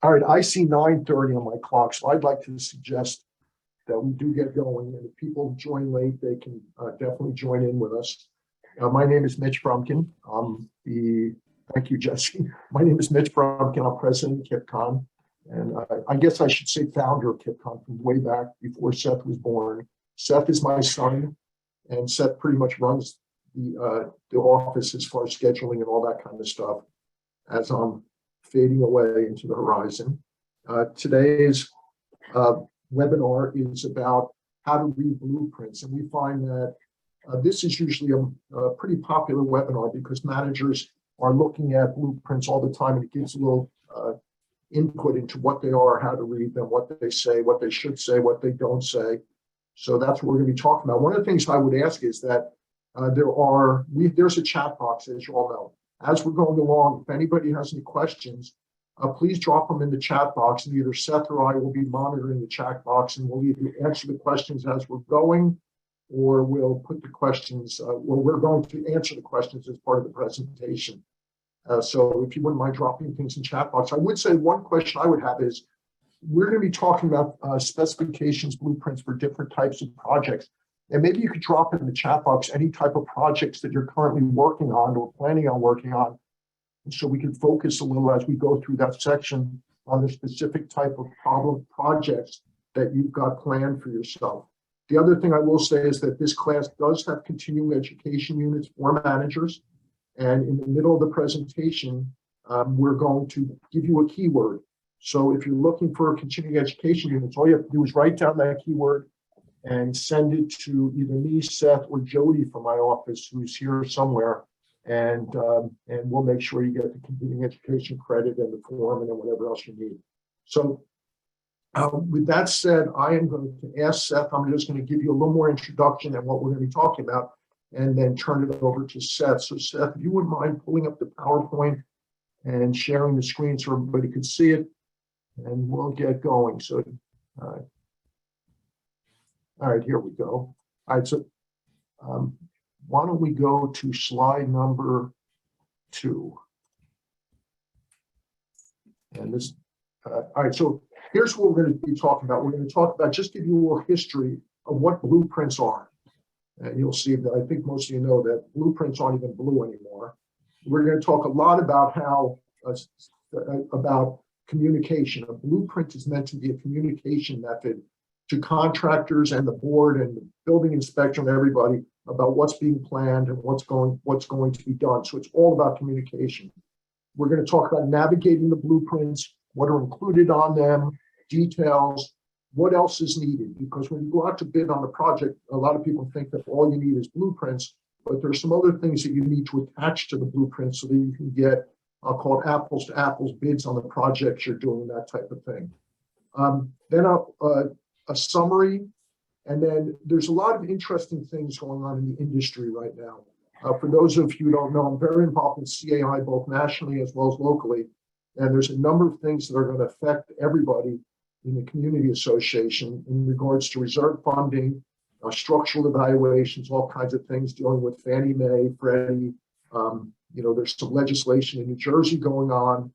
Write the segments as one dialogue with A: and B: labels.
A: All right, I see 9:30 on my clock, so I'd like to suggest that we do get going. And if people join late, they can definitely join in with us. My name is Mitch Frumkin. Thank you, Jesse. My name is Mitch Frumkin. I'm president of Kipcon. And I guess I should say founder of Kipcon from way back before Seth was born. Seth is my son, and Seth pretty much runs the office as far as scheduling and all that kind of stuff as I'm fading away into the horizon. Today's webinar is about how to read blueprints, and we find that this is usually a pretty popular webinar because managers are looking at blueprints all the time, and it gives a little input into what they are, how to read them, what they say, what they should say, what they don't say. So that's what we're going to be talking about. One of the things I would ask is that there's a chat box, as you all know. As we're going along, if anybody has any questions, please drop them in the chat box, and either Seth or I will be monitoring the chat box, and we'll either answer the questions as we're going, or we'll put the questions, we're going to answer the questions as part of the presentation. So if you wouldn't mind dropping things in chat box. I would say one question I would have is, we're going to be talking about specifications, blueprints for different types of projects. And maybe you could drop in the chat box any type of projects that you're currently working on or planning on working on, and so we can focus a little as we go through that section on the specific type of problem projects that you've got planned for yourself. The other thing I will say is that this class does have continuing education units for managers. And in the middle of the presentation, we're going to give you a keyword. So if you're looking for continuing education units, all you have to do is write down that keyword and send it to either me, Seth, or Jody from my office, who's here somewhere. And we'll make sure you get the continuing education credit and the form and then whatever else you need. So with that said, I am going to ask Seth, I'm just going to give you a little more introduction and what we're going to be talking about, and then turn it over to Seth. So Seth, if you wouldn't mind pulling up the PowerPoint and sharing the screen so everybody could see it, and we'll get going. So, all right, here we go. All right, so why don't we go to slide number 2? And this, all right, so here's what we're going to be talking about. We're going to talk about, just give you a little history of what blueprints are. And you'll see that I think most of you know that blueprints aren't even blue anymore. We're going to talk a lot about how, about communication. A blueprint is meant to be a communication method to contractors and the board and the building inspector and everybody about what's being planned and what's going to be done. So it's all about communication. We're going to talk about navigating the blueprints, what are included on them, details, what else is needed. Because when you go out to bid on a project, a lot of people think that all you need is blueprints, but there's some other things that you need to attach to the blueprint so that you can get, I'll call it apples to apples bids on the projects you're doing, that type of thing. Then a summary, and then there's a lot of interesting things going on in the industry right now. For those of you who don't know, I'm very involved in CAI, both nationally as well as locally, and there's a number of things that are going to affect everybody in the community association in regards to reserve funding, structural evaluations, all kinds of things dealing with Fannie Mae, Freddie. There's some legislation in New Jersey going on.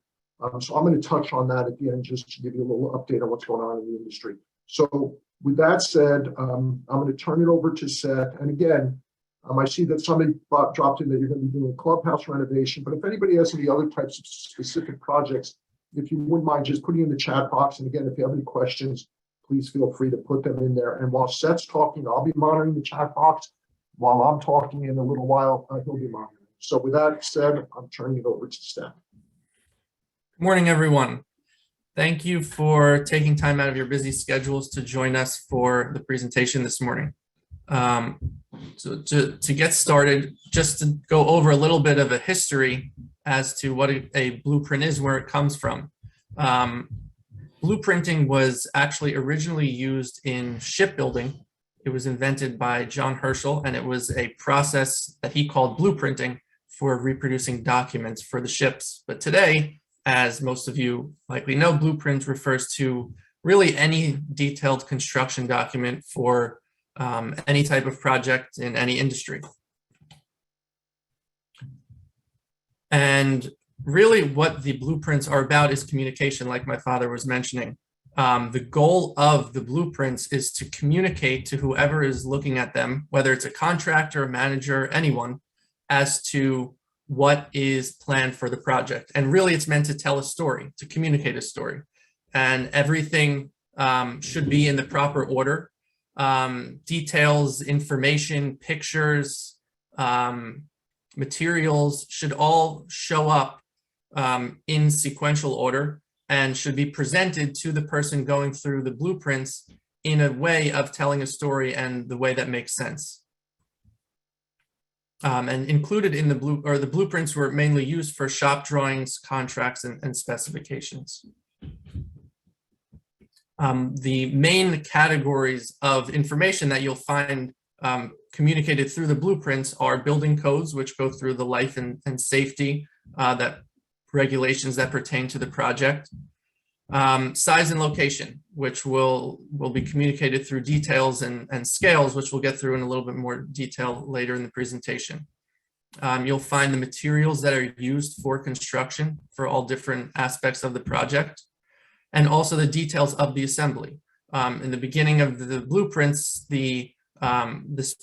A: So I'm going to touch on that at the end just to give you a little update on what's going on in the industry. So with that said, I'm going to turn it over to Seth. And again, I see that somebody dropped in that you're going to be doing a clubhouse renovation. But if anybody has any other types of specific projects, if you wouldn't mind just putting in the chat box. And again, if you have any questions, please feel free to put them in there. And while Seth's talking, I'll be monitoring the chat box. While I'm talking in a little while, he'll be monitoring. So with that said, I'm turning it over to Seth.
B: Good morning, everyone. Thank you for taking time out of your busy schedules to join us for the presentation this morning. So to get started, just to go over a little bit of a history as to what a blueprint is, where it comes from. Blueprinting was actually originally used in shipbuilding. It was invented by John Herschel, and it was a process that he called blueprinting for reproducing documents for the ships. But today, as most of you likely know, blueprint refers to really any detailed construction document for any type of project in any industry. And really what the blueprints are about is communication, like my father was mentioning. The goal of the blueprints is to communicate to whoever is looking at them, whether it's a contractor, a manager, anyone, as to what is planned for the project. And really it's meant to tell a story, to communicate a story. And everything should be in the proper order. Details, information, pictures, materials should all show up in sequential order and should be presented to the person going through the blueprints in a way of telling a story and the way that makes sense. And included in the blueprints were mainly used for shop drawings, contracts, and specifications. The main categories of information that you'll find communicated through the blueprints are building codes, which go through the life and safety that regulations that pertain to the project. Size and location, which will be communicated through details and scales, which we'll get through in a little bit more detail later in the presentation. You'll find the materials that are used for construction for all different aspects of the project, and also the details of the assembly. In the beginning of the blueprints,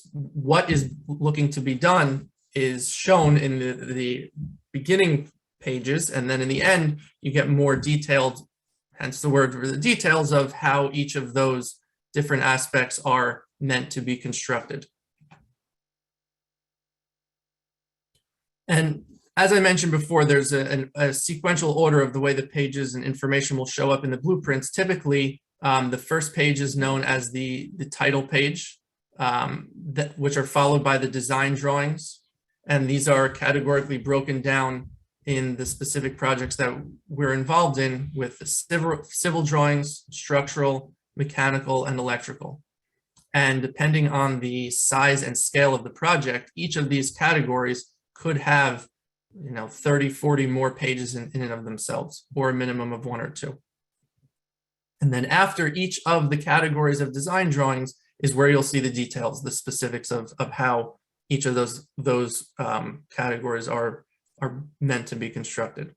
B: what is looking to be done is shown in the beginning pages, and then in the end, you get more detailed, hence the word for the details of how each of those different aspects are meant to be constructed. And as I mentioned before, there's a sequential order of the way the pages and information will show up in the blueprints. Typically, the first page is known as the title page, which are followed by the design drawings. And these are categorically broken down in the specific projects that we're involved in, with the civil drawings, structural, mechanical, and electrical. And depending on the size and scale of the project, each of these categories could have 30, 40 more pages in and of themselves, or a minimum of 1 or 2. And then after each of the categories of design drawings is where you'll see the details, the specifics of how each of those categories are meant to be constructed.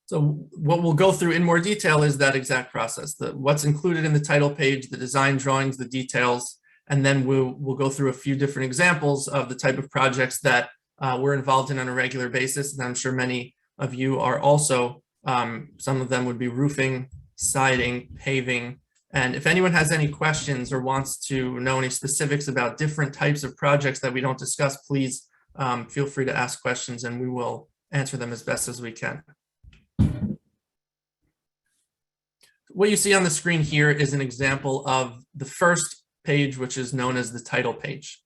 B: So what we'll go through in more detail is that exact process, what's included in the title page, the design drawings, the details, and then we'll go through a few different examples of the type of projects that we're involved in on a regular basis. And I'm sure many of you are also. Some of them would be roofing, siding, paving. And if anyone has any questions or wants to know any specifics about different types of projects that we don't discuss, please feel free to ask questions and we will answer them as best as we can. What you see on the screen here is an example of the first page, which is known as the title page.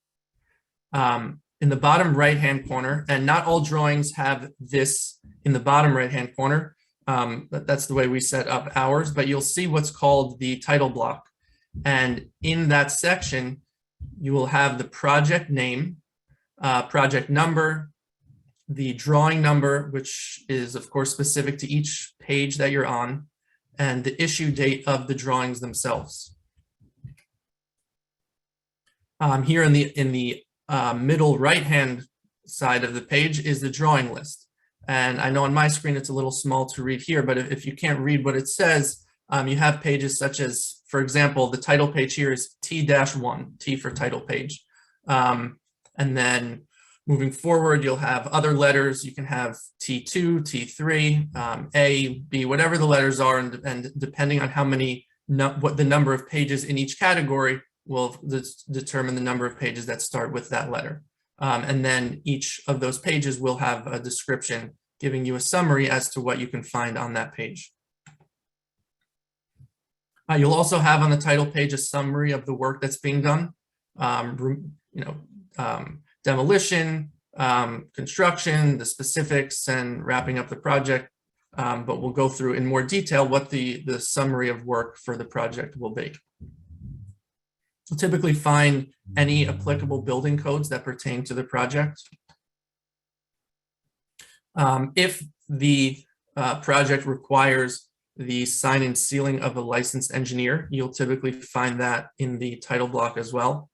B: In the bottom right-hand corner, and not all drawings have this in the bottom right-hand corner, that's the way we set up ours, but you'll see what's called the title block. And in that section, you will have the project name, project number, the drawing number, which is of course specific to each page that you're on, and the issue date of the drawings themselves. Here in the middle right-hand side of the page is the drawing list. And I know on my screen it's a little small to read here, but if you can't read what it says, you have pages such as, for example, the title page here is T-1, T for title page. And then moving forward, you'll have other letters. You can have T2, T3, A, B, whatever the letters are, and depending on how many, what the number of pages in each category will determine the number of pages that start with that letter. And then each of those pages will have a description giving you a summary as to what you can find on that page. You'll also have on the title page a summary of the work that's being done, demolition, construction, the specifics, and wrapping up the project. But we'll go through in more detail what the summary of work for the project will be. You'll typically find any applicable building codes that pertain to the project. If the project requires the sign and sealing of a licensed engineer, you'll typically find that in the title block as well.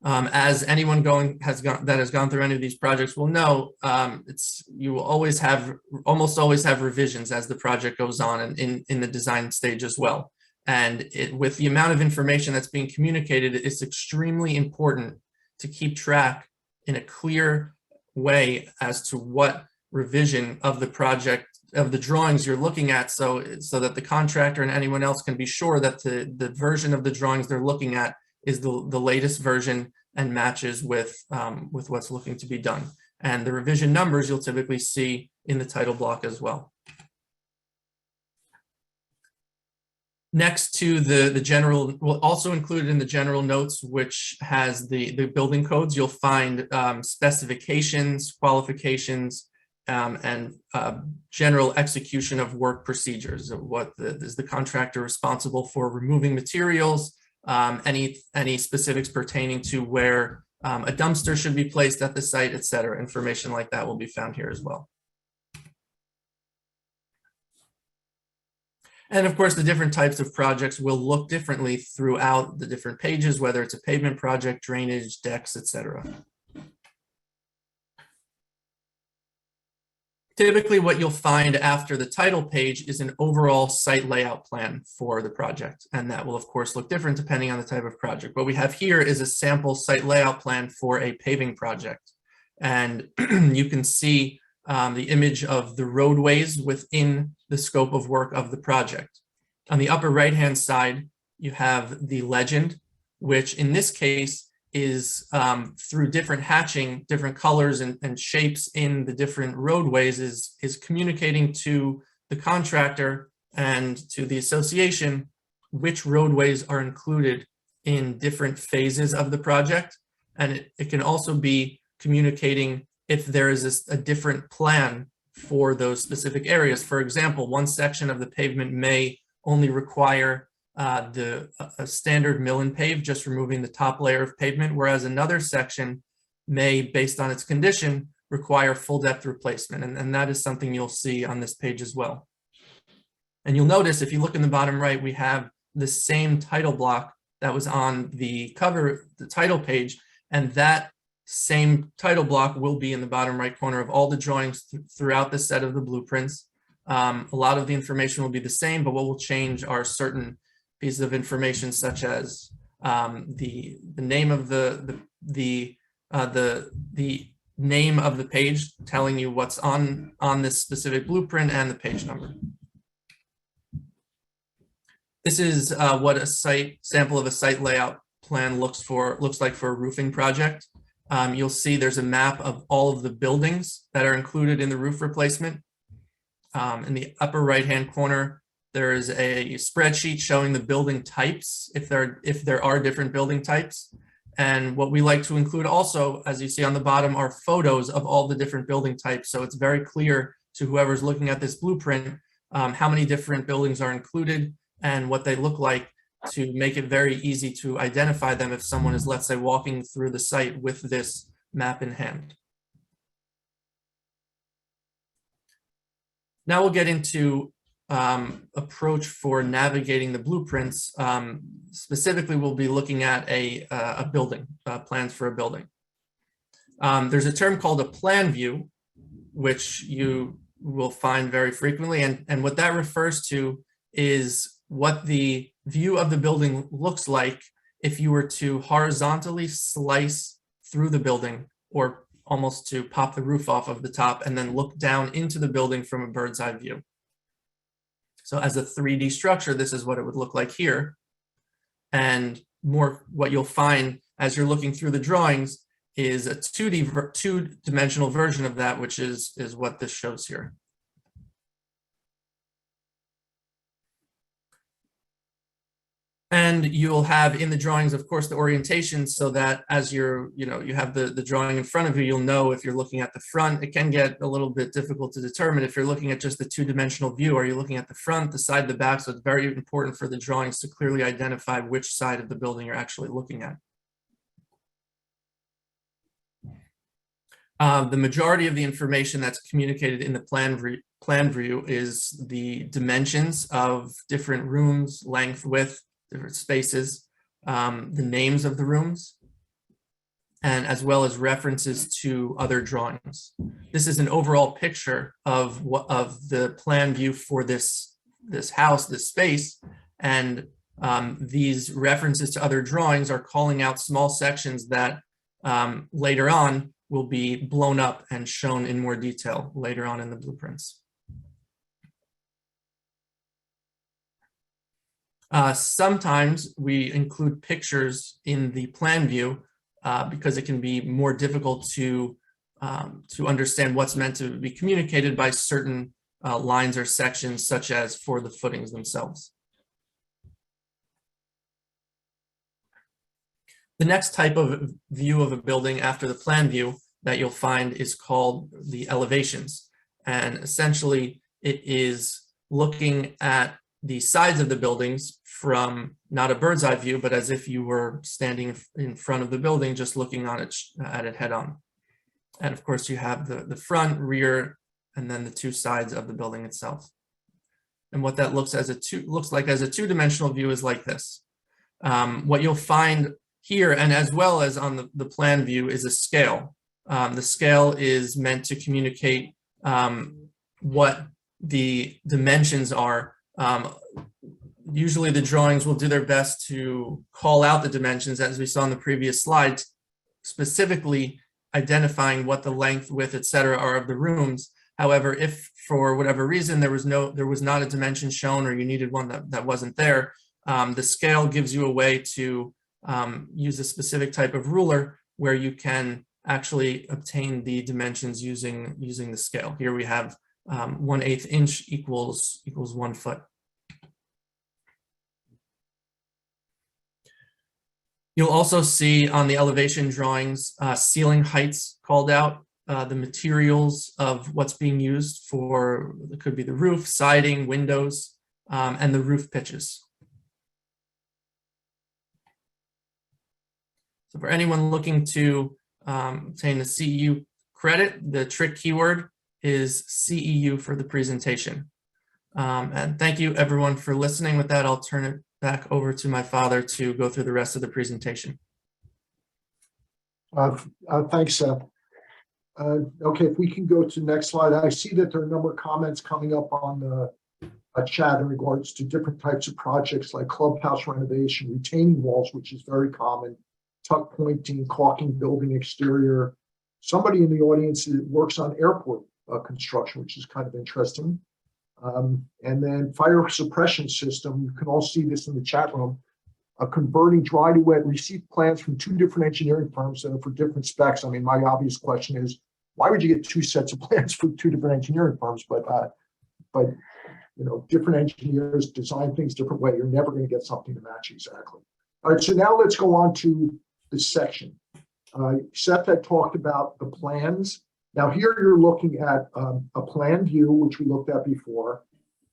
B: As anyone that has gone through any of these projects will know, you will almost always have revisions as the project goes on and in the design stage as well. And with the amount of information that's being communicated, it's extremely important to keep track in a clear way as to what revision of the project, of the drawings you're looking at, so that the contractor and anyone else can be sure that the version of the drawings they're looking at is the latest version and matches with what's looking to be done. And the revision numbers you'll typically see in the title block as well. Next to the general, well, also included in the general notes, which has the building codes, you'll find specifications, qualifications, and general execution of work procedures. What is the contractor responsible for removing materials, any specifics pertaining to where a dumpster should be placed at the site, etc. Information like that will be found here as well. And of course, the different types of projects will look differently throughout the different pages, whether it's a pavement project, drainage, decks, etc. Typically, what you'll find after the title page is an overall site layout plan for the project. And that will, of course, look different depending on the type of project. What we have here is a sample site layout plan for a paving project. And you can see the image of the roadways within the scope of work of the project. On the upper right-hand side, you have the legend, which in this case is through different hatching, different colors and shapes in the different roadways is communicating to the contractor and to the association which roadways are included in different phases of the project. And it can also be communicating if there is a different plan for those specific areas. For example, one section of the pavement may only require a standard mill and pave, just removing the top layer of pavement, whereas another section may, based on its condition, require full depth replacement. And that is something you'll see on this page as well. And you'll notice if you look in the bottom right, we have the same title block that was on the cover, the title page, and that same title block will be in the bottom right corner of all the drawings throughout the set of the blueprints. A lot of the information will be the same, but what will change are certain pieces of information, such as the name of the name of the page, telling you what's on this specific blueprint, and the page number. This is what a sample of a site layout plan looks like for a roofing project. You'll see there's a map of all of the buildings that are included in the roof replacement. In the upper right-hand corner, there is a spreadsheet showing the building types, if there are different building types. And what we like to include also, as you see on the bottom, are photos of all the different building types. So it's very clear to whoever's looking at this blueprint how many different buildings are included and what they look like, to make it very easy to identify them if someone is, let's say, walking through the site with this map in hand. Now we'll get into approach for navigating the blueprints. Specifically, we'll be looking at a building, plans for a building. There's a term called a plan view, which you will find very frequently. And what that refers to is what the view of the building looks like if you were to horizontally slice through the building, or almost to pop the roof off of the top and then look down into the building from a bird's eye view. So as a 3D structure, this is what it would look like here. And more, what you'll find as you're looking through the drawings is a two-dimensional version of that, which is what this shows here. And you'll have in the drawings, of course, the orientation, so that as you have the drawing in front of you, you'll know if you're looking at the front. It can get a little bit difficult to determine if you're looking at just the two-dimensional view. Are you looking at the front, the side, the back? So it's very important for the drawings to clearly identify which side of the building you're actually looking at. The majority of the information that's communicated in the plan view is the dimensions of different rooms, length, width, different spaces, the names of the rooms, and as well as references to other drawings. This is an overall picture of the plan view for this house, this space, and these references to other drawings are calling out small sections that later on will be blown up and shown in more detail later on in the blueprints. Sometimes we include pictures in the plan view because it can be more difficult to understand what's meant to be communicated by certain lines or sections, such as for the footings themselves. The next type of view of a building after the plan view that you'll find is called the elevations. And essentially it is looking at the sides of the buildings from not a bird's eye view, but as if you were standing in front of the building, just looking at it head on. And of course you have the front, rear, and then the two sides of the building itself. And what that looks like as a two-dimensional view is like this. What you'll find here, and as well as on the plan view, is a scale. The scale is meant to communicate what the dimensions are. Usually the drawings will do their best to call out the dimensions, as we saw in the previous slides, specifically identifying what the length, width, etc. are of the rooms. However, if for whatever reason there was not a dimension shown, or you needed one that wasn't there, the scale gives you a way to use a specific type of ruler where you can actually obtain the dimensions using the scale. Here we have 1/8 inch equals 1 foot. You'll also see on the elevation drawings ceiling heights called out, the materials of what's being used for, it could be the roof, siding, windows, and the roof pitches. So for anyone looking to obtain the CEU credit, the trick keyword is CEU for the presentation. And thank you everyone for listening. With that, I'll turn it back over to my father to go through the rest of the presentation.
A: Thanks, Seth. Okay, if we can go to the next slide. I see that there are a number of comments coming up on the chat in regards to different types of projects like clubhouse renovation, retaining walls, which is very common, tuck pointing, caulking building exterior. Somebody in the audience that works on airport construction, which is kind of interesting. And then fire suppression system, you can all see this in the chat room, converting dry to wet, received plans from 2 different engineering firms that are for different specs. I mean, my obvious question is, why would you get 2 sets of plans for 2 different engineering firms? But you know, different engineers design things different way. You're never going to get something to match exactly. All right, so now let's go on to the section. Seth had talked about the plans. Now here you're looking at a plan view, which we looked at before,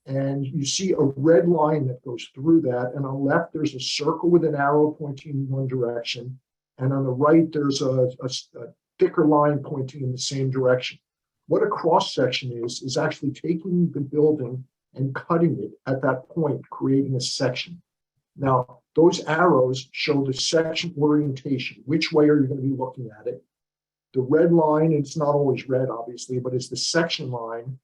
A: and you see a red line that goes through that. And on the left, there's a circle with an arrow pointing in one direction. And on the right, there's a thicker line pointing in the same direction. What a cross section is actually taking the building and cutting it at that point, creating a section. Now, those arrows show the section orientation. Which way are you going to be looking at it? The red line, it's not always red, obviously, but it's the section line.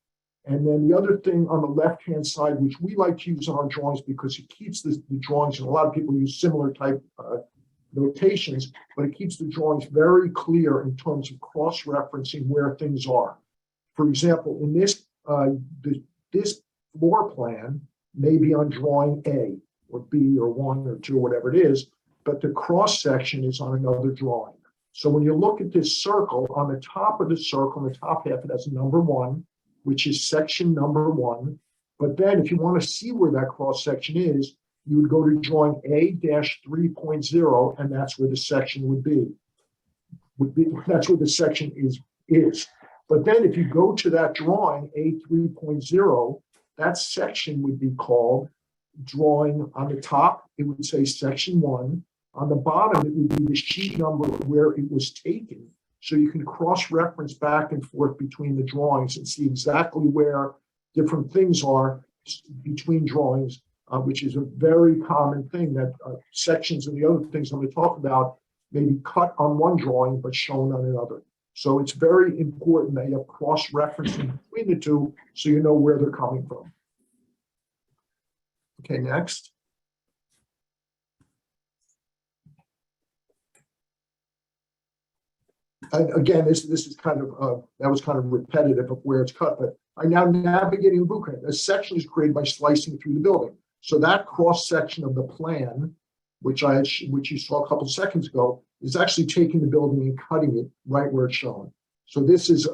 A: And then the other thing on the left-hand side, which we like to use on our drawings because it keeps the drawings, and a lot of people use similar type notations, but it keeps the drawings very clear in terms of cross-referencing where things are. For example, in this, this floor plan may be on drawing A or B or 1 or 2 or whatever it is, but the cross-section is on another drawing. So when you look at this circle, on the top of the circle, on the top half, it has a number 1, which is section number 1. But then if you want to see where that cross section is, you would go to drawing A-3.0, and that's where the section would be. That's where the section is. But then if you go to that drawing, A3.0, that section would be called drawing. On the top, it would say section 1. On the bottom, it would be the sheet number where it was taken. So you can cross-reference back and forth between the drawings and see exactly where different things are between drawings, which is a very common thing that sections and the other things I'm going to talk about maybe cut on one drawing but shown on another. So it's very important that you have cross-referencing between the two so you know where they're coming from. Okay, next. And again, this is kind of that was kind of repetitive of where it's cut, but I'm now navigating the blueprint. A section is created by slicing through the building. So that cross section of the plan, which you saw a couple seconds ago, is actually taking the building and cutting it right where it's shown. So this is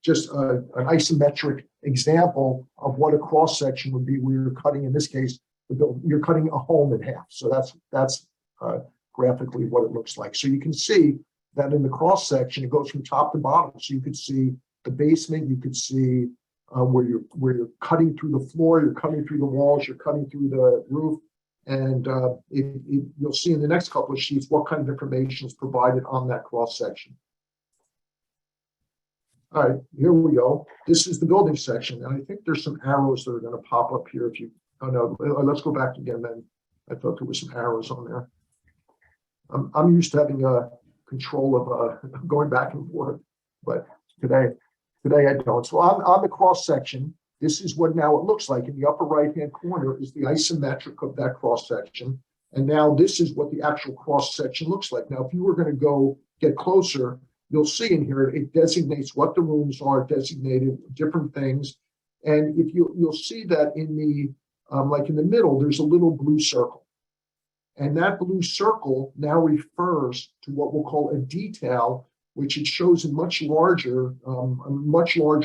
A: just an isometric example of what a cross section would be. Where you're cutting, in this case, the building, you're cutting a home in half. So that's graphically what it looks like. So you can see that in the cross section, it goes from top to bottom. So you could see the basement, you could see where you're cutting through the floor, you're cutting through the walls, you're cutting through the roof, and you'll see in the next couple of sheets what kind of information is provided on that cross section. All right, here we go. This is the building section, and I think there's some arrows that are going to pop up here. If you, oh no, let's go back again. Then I thought there were some arrows on there. I'm used to having control of going back and forth, but today I don't. So on the cross section, this is what now it looks like. In the upper right-hand corner is the isometric of that cross section. And now this is what the actual cross section looks like. Now, if you were going to go get closer, you'll see in here, it designates what the rooms are, designated different things. And if you'll see that in the, like in the middle, there's a little blue circle. And that blue circle now refers to what we'll call a detail, which it shows a much larger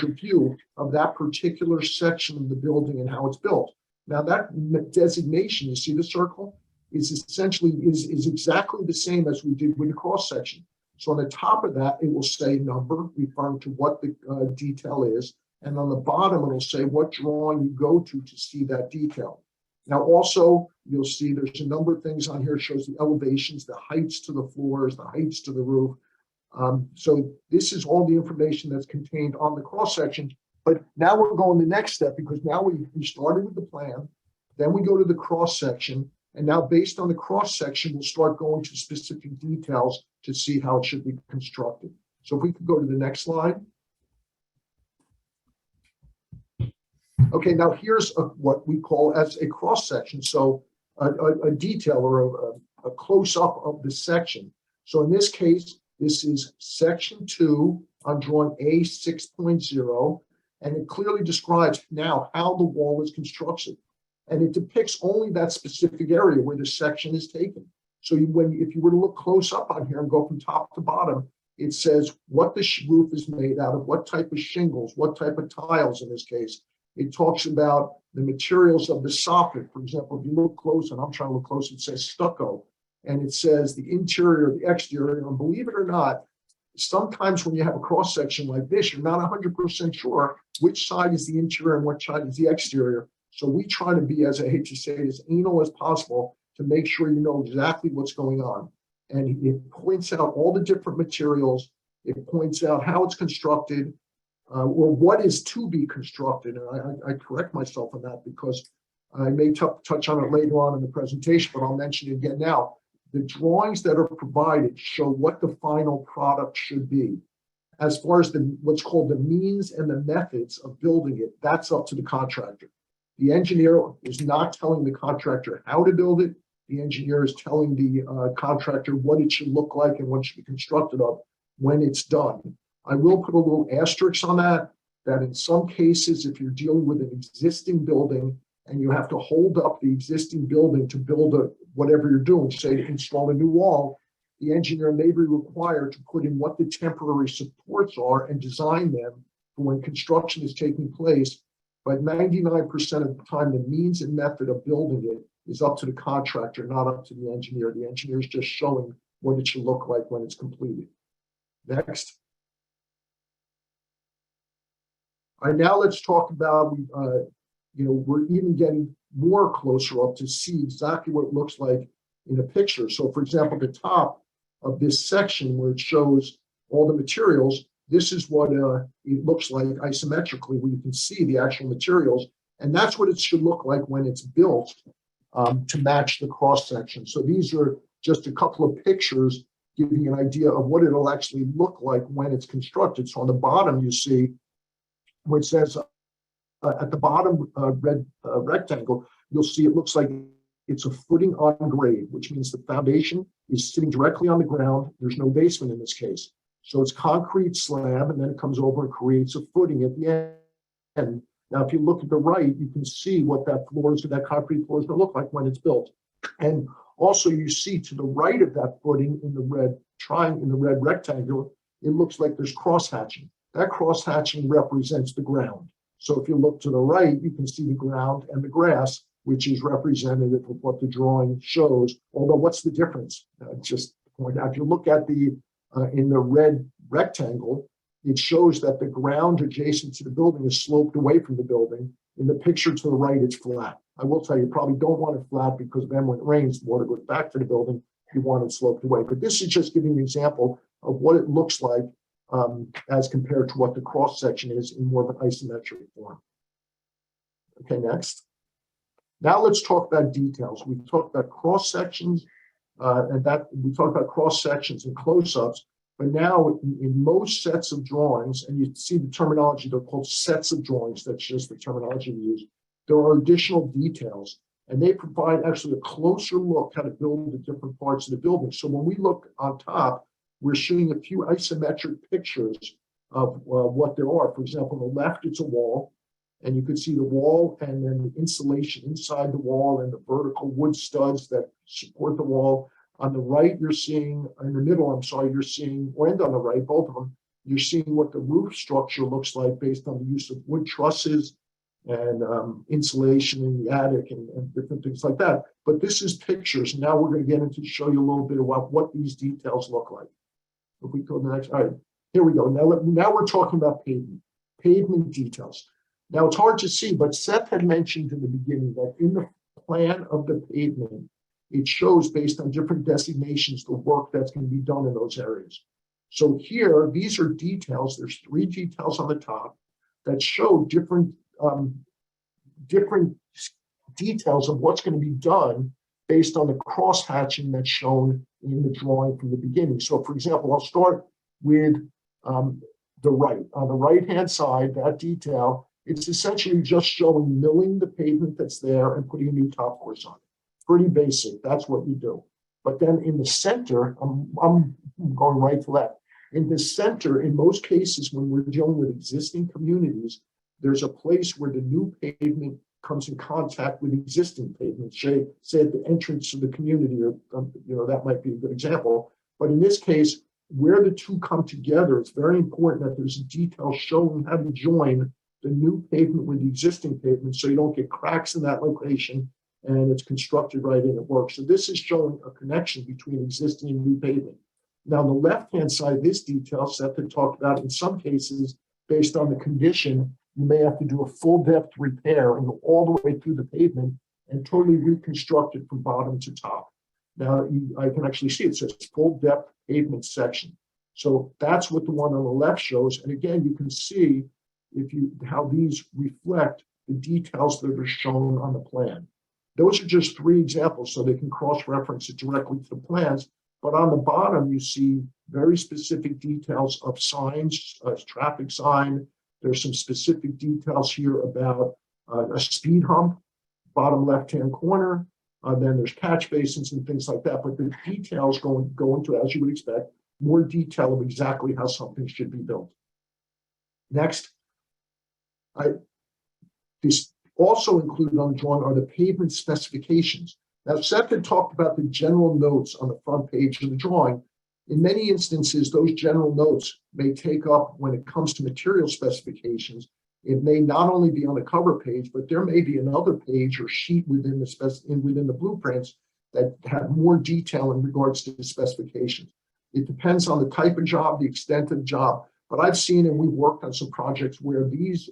A: view of that particular section of the building and how it's built. Now that designation, you see the circle, is essentially is exactly the same as we did with the cross section. So on the top of that, it will say number, referring to what the detail is. And on the bottom, it'll say what drawing you go to see that detail. Now, also, you'll see there's a number of things on here. It shows the elevations, the heights to the floors, the heights to the roof. So this is all the information that's contained on the cross section. But now we're going the next step, because now we started with the plan, then we go to the cross section, and now based on the cross section, we'll start going to specific details to see how it should be constructed. So if we could go to the next slide. Okay, now here's what we call as a cross section. So a detail or a close-up of the section. So in this case, this is section 2 on drawing A6.0, and it clearly describes now how the wall is constructed. And it depicts only that specific area where the section is taken. So if you were to look close up on here and go from top to bottom, it says what the roof is made out of, what type of shingles, what type of tiles in this case. It talks about the materials of the soffit. For example, if you look close, and I'm trying to look close, it says stucco. And it says the interior, the exterior. And believe it or not, sometimes when you have a cross section like this, you're not 100% sure which side is the interior and what side is the exterior. So we try to be, as I hate to say it, as anal as possible to make sure you know exactly what's going on. And it points out all the different materials. It points out how it's constructed, or what is to be constructed. And I correct myself on that because I may touch on it later on in the presentation, but I'll mention it again now. The drawings that are provided show what the final product should be. As far as what's called the means and the methods of building it, that's up to the contractor. The engineer is not telling the contractor how to build it. The engineer is telling the contractor what it should look like and what it should be constructed of when it's done. I will put a little asterisk on that in some cases, if you're dealing with an existing building and you have to hold up the existing building to build whatever you're doing, say to install a new wall, the engineer may be required to put in what the temporary supports are and design them for when construction is taking place. But 99% of the time, the means and method of building it is up to the contractor, not up to the engineer. The engineer is just showing what it should look like when it's completed. Next. All right, now let's talk about, we're even getting more closer up to see exactly what it looks like in a picture. So for example, the top of this section where it shows all the materials, this is what it looks like isometrically, where you can see the actual materials. And that's what it should look like when it's built to match the cross section. So these are just a couple of pictures giving you an idea of what it'll actually look like when it's constructed. So on the bottom, you see where it says at the bottom red rectangle, you'll see it looks like it's a footing on grade, which means the foundation is sitting directly on the ground. There's no basement in this case. So it's concrete slab, and then it comes over and creates a footing at the end. Now, if you look at the right, you can see what that concrete floor is going to look like when it's built. And also you see to the right of that footing in the red triangle, in the red rectangle, it looks like there's cross hatching. That cross hatching represents the ground. So if you look to the right, you can see the ground and the grass, which is representative of what the drawing shows. Although what's the difference? Just to point out, if you look at the in the red rectangle, it shows that the ground adjacent to the building is sloped away from the building. In the picture to the right, it's flat. I will tell you, probably don't want it flat because then when it rains, the water goes back to the building. You want it sloped away. But this is just giving an example of what it looks like as compared to what the cross section is in more of an isometric form. Okay, next. Now let's talk about details. We've talked about cross sections and that we talked about cross sections and close-ups. But now in most sets of drawings, and you see the terminology, they're called sets of drawings. That's just the terminology we use. There are additional details, and they provide actually a closer look how to build the different parts of the building. So when we look on top, we're showing a few isometric pictures of what there are. For example, on the left, it's a wall, and you can see the wall and then the insulation inside the wall and the vertical wood studs that support the wall. On the right, you're seeing, in the middle, I'm sorry, you're seeing, or and on the right, both of them, you're seeing what the roof structure looks like based on the use of wood trusses and insulation in the attic and different things like that. But this is pictures. Now we're going to get into show you a little bit about what these details look like. If we go to the next, all right, here we go. Now we're talking about pavement details. Now it's hard to see, but Seth had mentioned in the beginning that in the plan of the pavement, it shows based on different designations the work that's going to be done in those areas. So here, these are details. There's 3 details on the top that show different details of what's going to be done based on the cross hatching that's shown in the drawing from the beginning. So for example, I'll start with the right. On the right-hand side, that detail, it's essentially just showing milling the pavement that's there and putting a new top course on it. Pretty basic, that's what you do. But then in the center, I'm going right to left. In the center, in most cases, when we're dealing with existing communities, there's a place where the new pavement comes in contact with existing pavement, say at the entrance to the community, or that might be a good example. But in this case, where the two come together, it's very important that there's a detail showing how to join the new pavement with the existing pavement so you don't get cracks in that location and it's constructed right and it works. So this is showing a connection between existing and new pavement. Now, on the left-hand side, this detail, Seth had talked about, in some cases, based on the condition, you may have to do a full depth repair and go all the way through the pavement and totally reconstruct it from bottom to top. Now, I can actually see it says full depth pavement section. So that's what the one on the left shows. And again, you can see how these reflect the details that are shown on the plan. Those are just 3 examples, so they can cross-reference it directly to the plans. But on the bottom, you see very specific details of signs, a traffic sign. There's some specific details here about a speed hump, bottom left-hand corner. Then there's catch basins and things like that. But the details go into, as you would expect, more detail of exactly how something should be built. Next, this also included on the drawing are the pavement specifications. Now, Seth had talked about the general notes on the front page of the drawing. In many instances, those general notes may take up, when it comes to material specifications, it may not only be on the cover page, but there may be another page or sheet within the blueprints that have more detail in regards to the specifications. It depends on the type of job, the extent of the job, but I've seen, and we've worked on some projects where these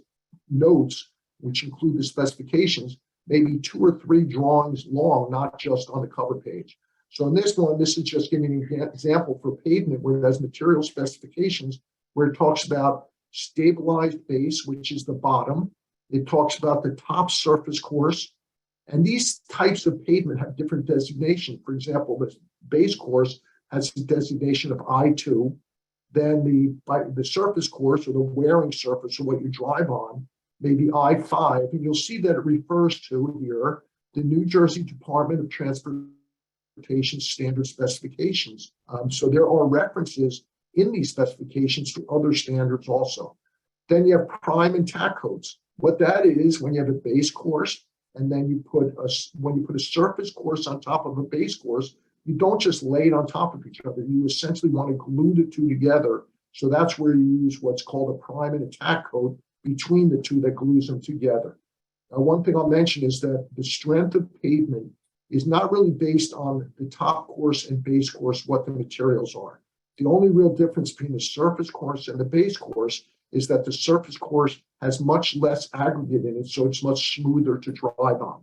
A: notes, which include the specifications, maybe 2 or 3 drawings long, not just on the cover page. So in this one, this is just giving an example for pavement where it has material specifications, where it talks about stabilized base, which is the bottom. It talks about the top surface course. And these types of pavement have different designations. For example, the base course has a designation of I2. Then the surface course or the wearing surface or what you drive on may be I5. And you'll see that it refers to here the New Jersey Department of Transportation standard specifications. So there are references in these specifications to other standards also. Then you have prime and tack codes. What that is, when you have a base course and then when you put a surface course on top of a base course, you don't just lay it on top of each other. You essentially want to glue the two together. So that's where you use what's called a prime and a tack code between the two that glues them together. Now, one thing I'll mention is that the strength of pavement is not really based on the top course and base course, what the materials are. The only real difference between the surface course and the base course is that the surface course has much less aggregate in it, so it's much smoother to drive on.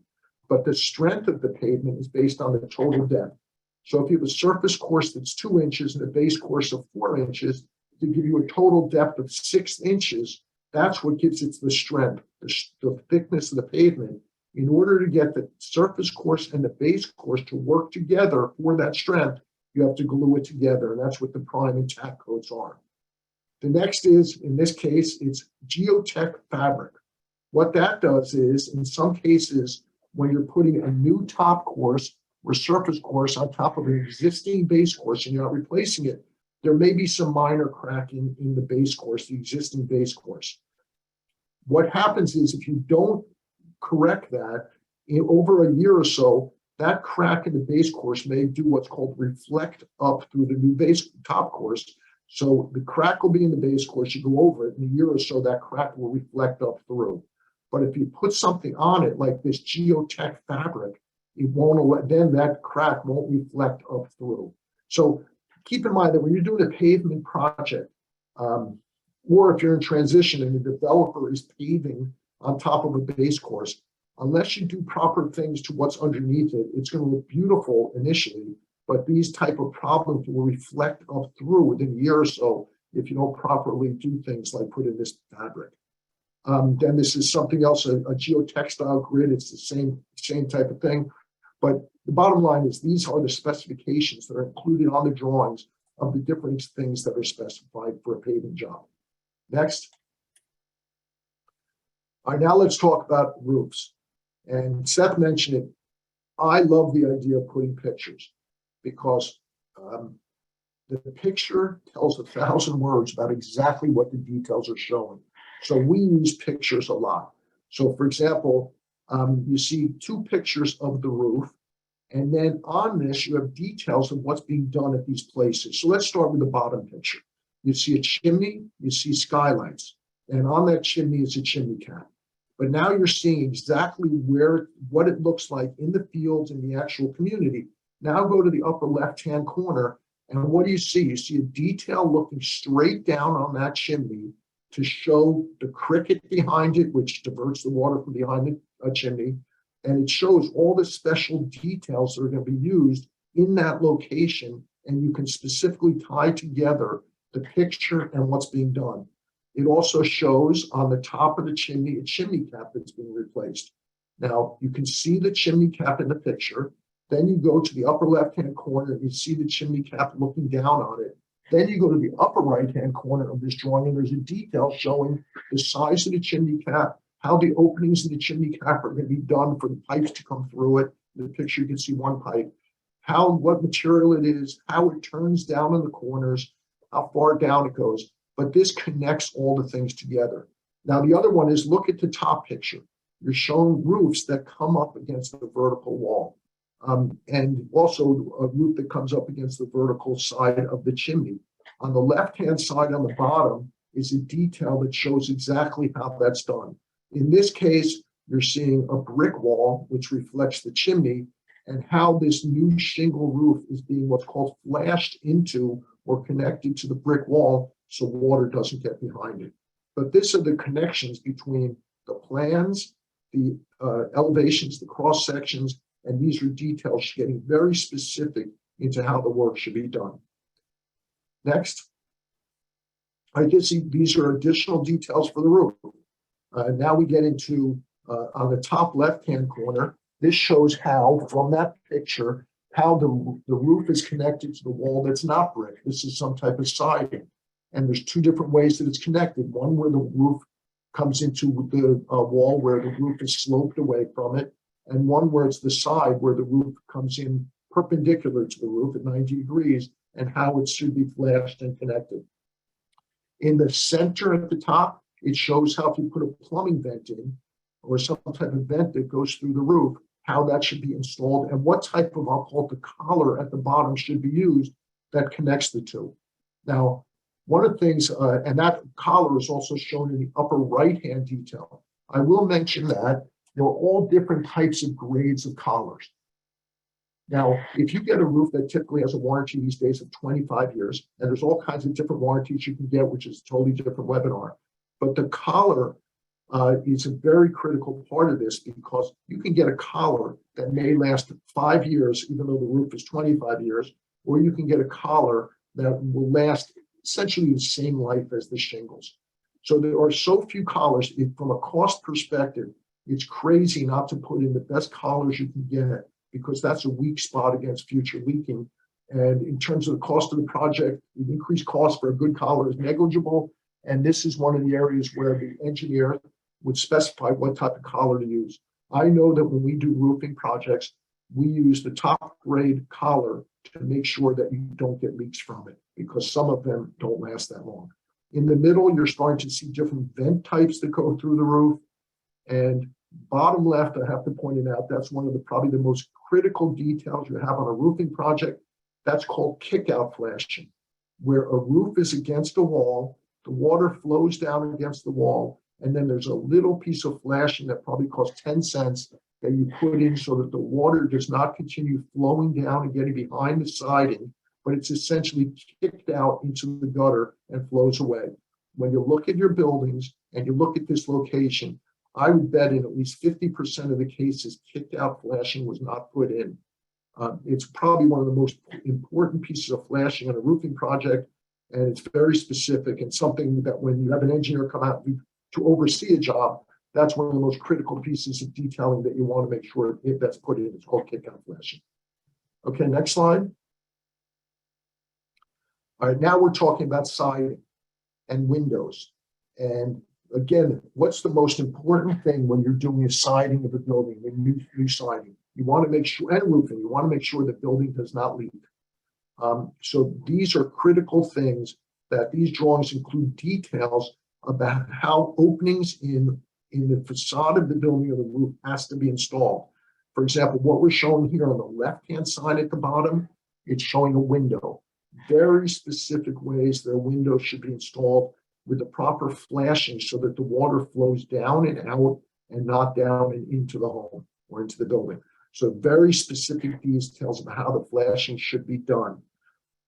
A: But the strength of the pavement is based on the total depth. So if you have a surface course that's 2 inches and a base course of 4 inches, to give you a total depth of 6 inches, that's what gives it the strength, the thickness of the pavement. In order to get the surface course and the base course to work together for that strength, you have to glue it together, and that's what the prime and tack codes are. The next is, in this case, it's geotech fabric. What that does is, in some cases, when you're putting a new top course or surface course on top of an existing base course and you're not replacing it, there may be some minor cracking in the base course, the existing base course. What happens is if you don't correct that, over a year or so, that crack in the base course may do what's called reflect up through the new base top course. So the crack will be in the base course, you go over it, in a year or so, that crack will reflect up through. But if you put something on it, like this geotech fabric, it won't, then that crack won't reflect up through. So keep in mind that when you're doing a pavement project, or if you're in transition and the developer is paving on top of a base course, unless you do proper things to what's underneath it, it's going to look beautiful initially, but these type of problems will reflect up through within a year or so if you don't properly do things like put in this fabric. Then this is something else, a geotextile grid. It's the same type of thing. But the bottom line is these are the specifications that are included on the drawings of the different things that are specified for a paving job. Next. All right, now let's talk about roofs. And Seth mentioned it. I love the idea of putting pictures because the picture tells 1,000 words about exactly what the details are showing. So we use pictures a lot. So for example, you see 2 pictures of the roof, and then on this you have details of what's being done at these places. So let's start with the bottom picture. You see a chimney, you see skylights, and on that chimney is a chimney cap. But now you're seeing exactly what it looks like in the fields in the actual community. Now go to the upper left-hand corner, and what do you see? You see a detail looking straight down on that chimney to show the cricket behind it, which diverts the water from behind the chimney. And it shows all the special details that are going to be used in that location, and you can specifically tie together the picture and what's being done. It also shows on the top of the chimney a chimney cap that's being replaced. Now, you can see the chimney cap in the picture. Then you go to the upper left-hand corner, and you see the chimney cap looking down on it. Then you go to the upper right-hand corner of this drawing, and there's a detail showing the size of the chimney cap, how the openings in the chimney cap are going to be done for the pipes to come through it. In the picture, you can see one pipe, what material it is, how it turns down in the corners, how far down it goes. But this connects all the things together. Now, the other one is look at the top picture. You're showing roofs that come up against the vertical wall. And also a roof that comes up against the vertical side of the chimney. On the left-hand side on the bottom is a detail that shows exactly how that's done. In this case, you're seeing a brick wall, which reflects the chimney, and how this new shingle roof is being what's called flashed into or connected to the brick wall so water doesn't get behind it. But these are the connections between the plans, the elevations, the cross sections, and these are details getting very specific into how the work should be done. Next. I can see these are additional details for the roof. Now we get into, on the top left-hand corner, this shows how, from that picture, how the roof is connected to the wall that's not brick. This is some type of siding. And there's two different ways that it's connected. One where the roof comes into the wall where the roof is sloped away from it, and one where it's the side where the roof comes in perpendicular to the roof at 90 degrees, and how it should be flashed and connected. In the center at the top, it shows how if you put a plumbing vent in, or some type of vent that goes through the roof, how that should be installed, and what type of, I'll call it the collar at the bottom, should be used that connects the two. Now, one of the things, and that collar is also shown in the upper right-hand detail. I will mention that there are all different types of grades of collars. Now, if you get a roof that typically has a warranty these days of 25 years, and there's all kinds of different warranties you can get, which is a totally different webinar, but the collar is a very critical part of this, because you can get a collar that may last 5 years, even though the roof is 25 years, or you can get a collar that will last essentially the same life as the shingles. So there are so few collars. From a cost perspective, it's crazy not to put in the best collars you can get, because that's a weak spot against future leaking. And in terms of the cost of the project, the increased cost for a good collar is negligible. And this is one of the areas where the engineer would specify what type of collar to use. I know that when we do roofing projects, we use the top grade collar to make sure that you don't get leaks from it, because some of them don't last that long. In the middle, you're starting to see different vent types that go through the roof. And bottom left, I have to point it out, that's one of the probably the most critical details you have on a roofing project. That's called kick-out flashing, where a roof is against a wall, the water flows down against the wall, and then there's a little piece of flashing that probably costs 10 cents that you put in so that the water does not continue flowing down and getting behind the siding, but it's essentially kicked out into the gutter and flows away. When you look at your buildings and you look at this location, I would bet in at least 50% of the cases, kicked out flashing was not put in. It's probably one of the most important pieces of flashing on a roofing project, and it's very specific and something that when you have an engineer come out to oversee a job, that's one of the most critical pieces of detailing that you want to make sure if that's put in. It's called kick-out flashing. Okay, next slide. All right, now we're talking about siding and windows. And again, what's the most important thing when you're doing a siding of a building, when new siding? You want to make sure, and roofing, you want to make sure the building does not leak. So these are critical things that these drawings include details about how openings in the facade of the building or the roof has to be installed. For example, what we're showing here on the left-hand side at the bottom, it's showing a window. Very specific ways that a window should be installed with the proper flashing so that the water flows down and out and not down and into the home or into the building. So very specific details of how the flashing should be done.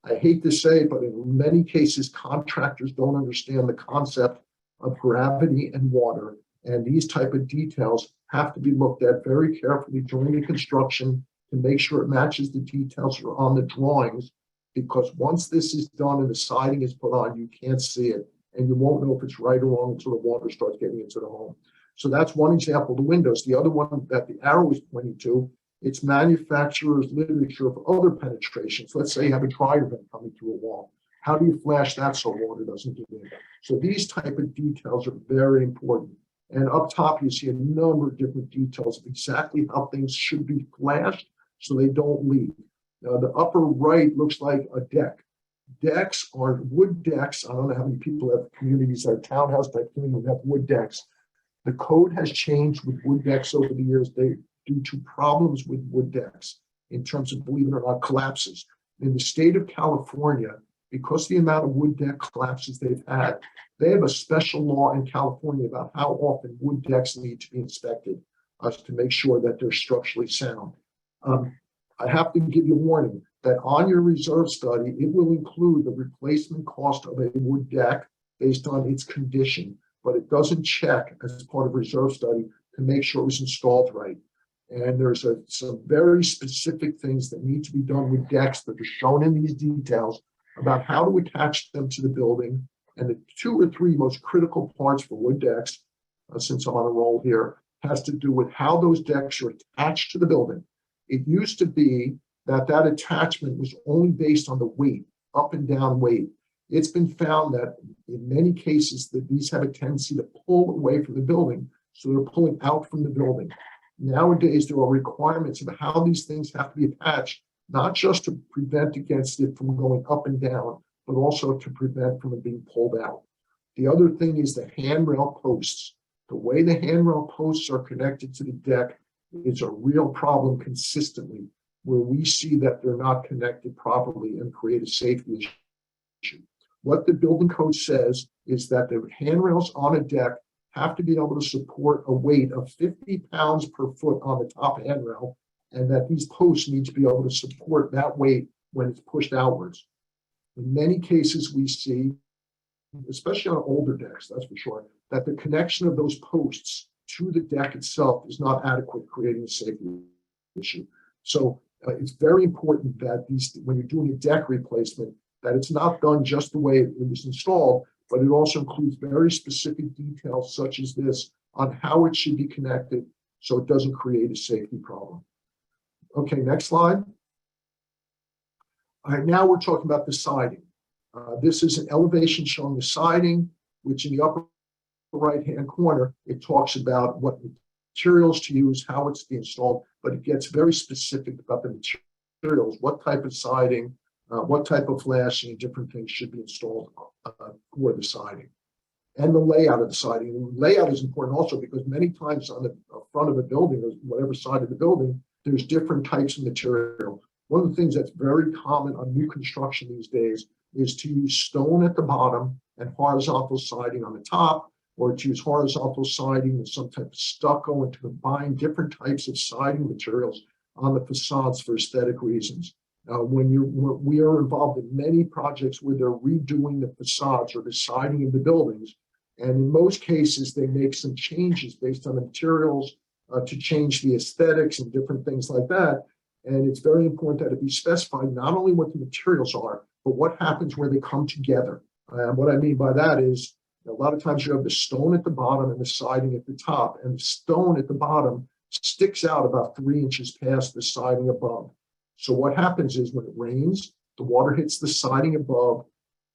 A: I hate to say it, but in many cases, contractors don't understand the concept of gravity and water. And these type of details have to be looked at very carefully during the construction to make sure it matches the details that are on the drawings. Because once this is done and the siding is put on, you can't see it. And you won't know if it's right or wrong until the water starts getting into the home. So that's one example, the windows. The other one that the arrow is pointing to, it's manufacturer's literature of other penetrations. Let's say you have a dryer vent coming through a wall. How do you flash that so water doesn't get in? So these type of details are very important. And up top, you see a number of different details of exactly how things should be flashed so they don't leak. Now, the upper right looks like a deck. Decks are wood decks. I don't know how many people have communities that are townhouse type communities that have wood decks. The code has changed with wood decks over the years. Due to problems with wood decks in terms of, believe it or not, collapses. In the state of California, because the amount of wood deck collapses they've had, they have a special law in California about how often wood decks need to be inspected to make sure that they're structurally sound. I have to give you a warning that on your reserve study, it will include the replacement cost of a wood deck based on its condition, but it doesn't check as part of reserve study to make sure it was installed right. And there's some very specific things that need to be done with decks that are shown in these details about how to attach them to the building. And the 2 or 3 most critical parts for wood decks, since I'm on a roll here, has to do with how those decks are attached to the building. It used to be that attachment was only based on the weight, up and down weight. It's been found that in many cases that these have a tendency to pull away from the building, so they're pulling out from the building. Nowadays, there are requirements of how these things have to be attached, not just to prevent against it from going up and down, but also to prevent from it being pulled out. The other thing is the handrail posts. The way the handrail posts are connected to the deck is a real problem consistently, where we see that they're not connected properly and create a safety issue. What the building code says is that the handrails on a deck have to be able to support a weight of 50 pounds per foot on the top handrail, and that these posts need to be able to support that weight when it's pushed outwards. In many cases, we see, especially on older decks, that's for sure, that the connection of those posts to the deck itself is not adequate, creating a safety issue. So it's very important that when you're doing a deck replacement, that it's not done just the way it was installed, but it also includes very specific details such as this on how it should be connected so it doesn't create a safety problem. Okay, next slide. All right, now we're talking about the siding. This is an elevation showing the siding, which in the upper right-hand corner, it talks about what materials to use, how it's to be installed, but it gets very specific about the materials, what type of siding, what type of flashing, different things should be installed for the siding. And the layout of the siding. And the layout is important also because many times on the front of a building or whatever side of the building, there's different types of material. One of the things that's very common on new construction these days is to use stone at the bottom and horizontal siding on the top, or to use horizontal siding with some type of stucco, and to combine different types of siding materials on the facades for aesthetic reasons. We are involved in many projects where they're redoing the facades or the siding of the buildings, and in most cases they make some changes based on the materials to change the aesthetics and different things like that. And it's very important that it be specified not only what the materials are, but what happens where they come together. And what I mean by that is a lot of times you have the stone at the bottom and the siding at the top, and the stone at the bottom sticks out about 3 inches past the siding above. So what happens is when it rains, the water hits the siding above.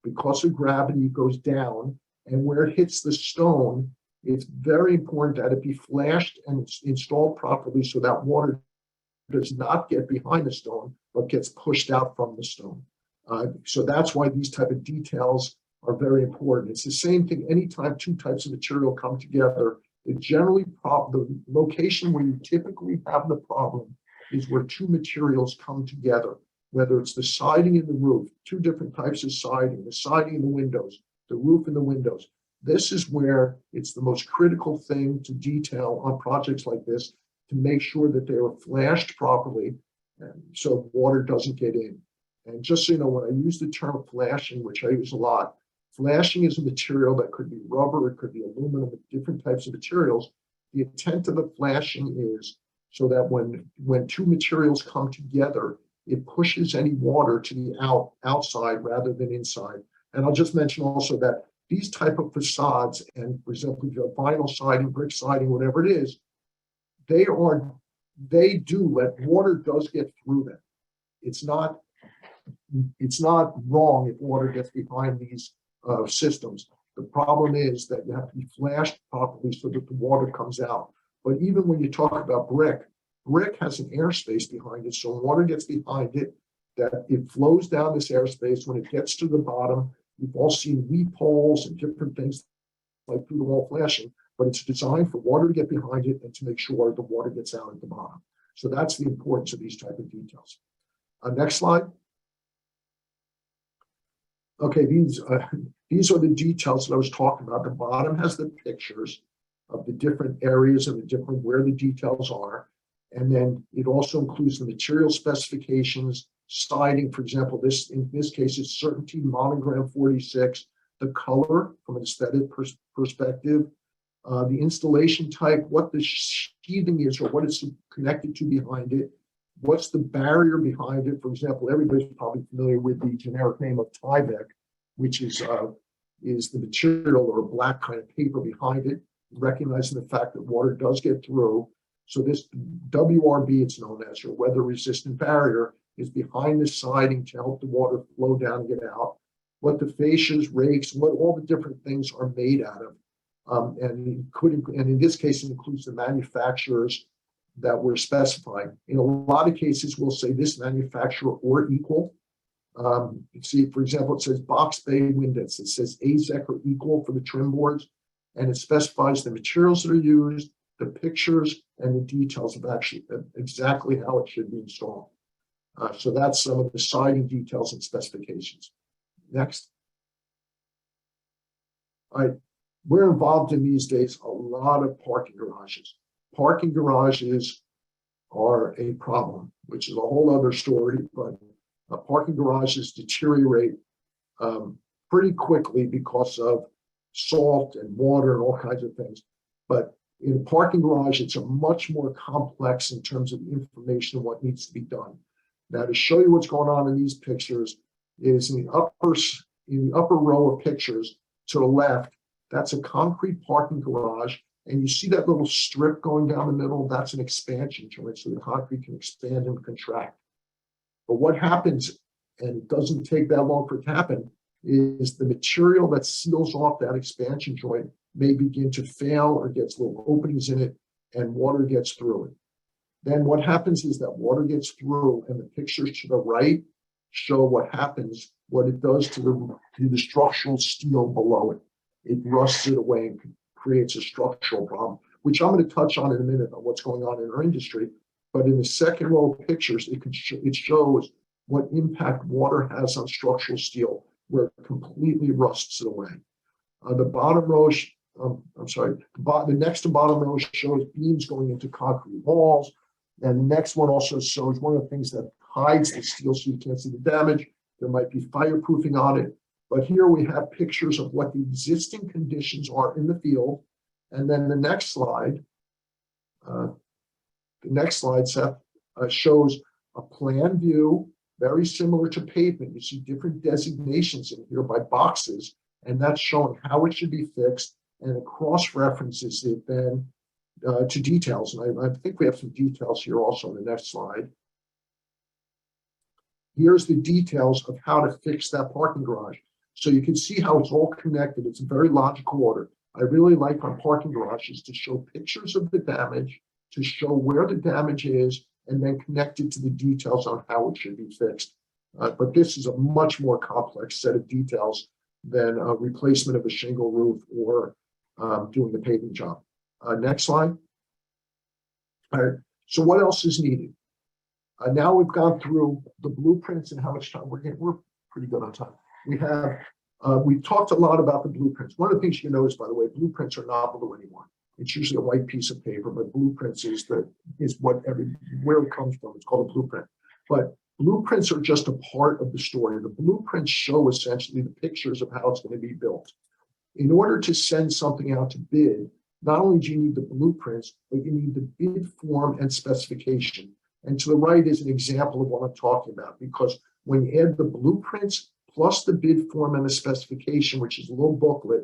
A: Because of gravity, it goes down, and where it hits the stone, it's very important that it be flashed and it's installed properly so that water does not get behind the stone, but gets pushed out from the stone. So that's why these type of details are very important. It's the same thing anytime two types of material come together. It generally, the location where you typically have the problem is where two materials come together, whether it's the siding and the roof, two different types of siding, the siding and the windows, the roof and the windows. This is where it's the most critical thing to detail on projects like this, to make sure that they are flashed properly so water doesn't get in. And just so you know, when I use the term flashing, which I use a lot, flashing is a material that could be rubber, it could be aluminum, different types of materials. The intent of the flashing is so that when two materials come together, it pushes any water to the outside rather than inside. And I'll just mention also that these type of facades, and for example, vinyl siding, brick siding, whatever it is, they do let water does get through them. It's not wrong if water gets behind these systems. The problem is that you have to be flashed properly so that the water comes out. But even when you talk about brick has an airspace behind it, so water gets behind it, that it flows down this airspace. When it gets to the bottom, you've all seen weep holes and different things like through the wall flashing, but it's designed for water to get behind it and to make sure the water gets out at the bottom. So that's the importance of these type of details. Next slide. Okay, these are the details that I was talking about. The bottom has the pictures of the different areas and the different where the details are. And then it also includes the material specifications, siding, for example, in this case, it's Certainty Monogram 46, the color from an aesthetic perspective, the installation type, what the sheathing is or what it's connected to behind it, what's the barrier behind it. For example, everybody's probably familiar with the generic name of Tyvek, which is the material or a black kind of paper behind it, recognizing the fact that water does get through. So this WRB, it's known as, your weather resistant barrier, is behind the siding to help the water flow down and get out, what the fascias, rakes, what all the different things are made out of. And in this case, it includes the manufacturers that we're specifying. In a lot of cases, we'll say this manufacturer or equal. You see, for example, it says box bay windows. It says AZEC or equal for the trim boards, and it specifies the materials that are used, the pictures, and the details of actually exactly how it should be installed. So that's some of the siding details and specifications. Next. All right, we're involved in these days a lot of parking garages. Parking garages are a problem, which is a whole other story, but parking garages deteriorate pretty quickly because of salt and water and all kinds of things. But in a parking garage, it's a much more complex in terms of information and what needs to be done. Now, to show you what's going on in these pictures is in the upper row of pictures to the left, that's a concrete parking garage. And you see that little strip going down the middle, that's an expansion joint, so the concrete can expand and contract. But what happens, and it doesn't take that long for it to happen, is the material that seals off that expansion joint may begin to fail or gets little openings in it, and water gets through it. Then what happens is that water gets through, and the pictures to the right show what happens, what it does to the structural steel below it. It rusts it away and creates a structural problem, which I'm going to touch on in a minute on what's going on in our industry. But in the second row of pictures, it shows what impact water has on structural steel, where it completely rusts it away. The bottom row, the next to bottom row shows beams going into concrete walls. And the next one also shows one of the things that hides the steel so you can't see the damage. There might be fireproofing on it. But here we have pictures of what the existing conditions are in the field. And then the next slide, Seth, shows a plan view, very similar to pavement. You see different designations in here by boxes, and that's showing how it should be fixed, and it cross-references it then to details. And I think we have some details here also on the next slide. Here's the details of how to fix that parking garage. So you can see how it's all connected. It's a very logical order. I really like on parking garages to show pictures of the damage, to show where the damage is, and then connect it to the details on how it should be fixed. But this is a much more complex set of details than a replacement of a shingle roof or doing the paving job. Next slide. All right, so what else is needed? Now we've gone through the blueprints and how much time we're pretty good on time. We've talked a lot about the blueprints. One of the things you notice, by the way, blueprints are not blue anymore. It's usually a white piece of paper, but blueprints is where it comes from. It's called a blueprint. But blueprints are just a part of the story. The blueprints show essentially the pictures of how it's going to be built. In order to send something out to bid, not only do you need the blueprints, but you need the bid form and specification. And to the right is an example of what I'm talking about, because when you add the blueprints plus the bid form and the specification, which is a little booklet,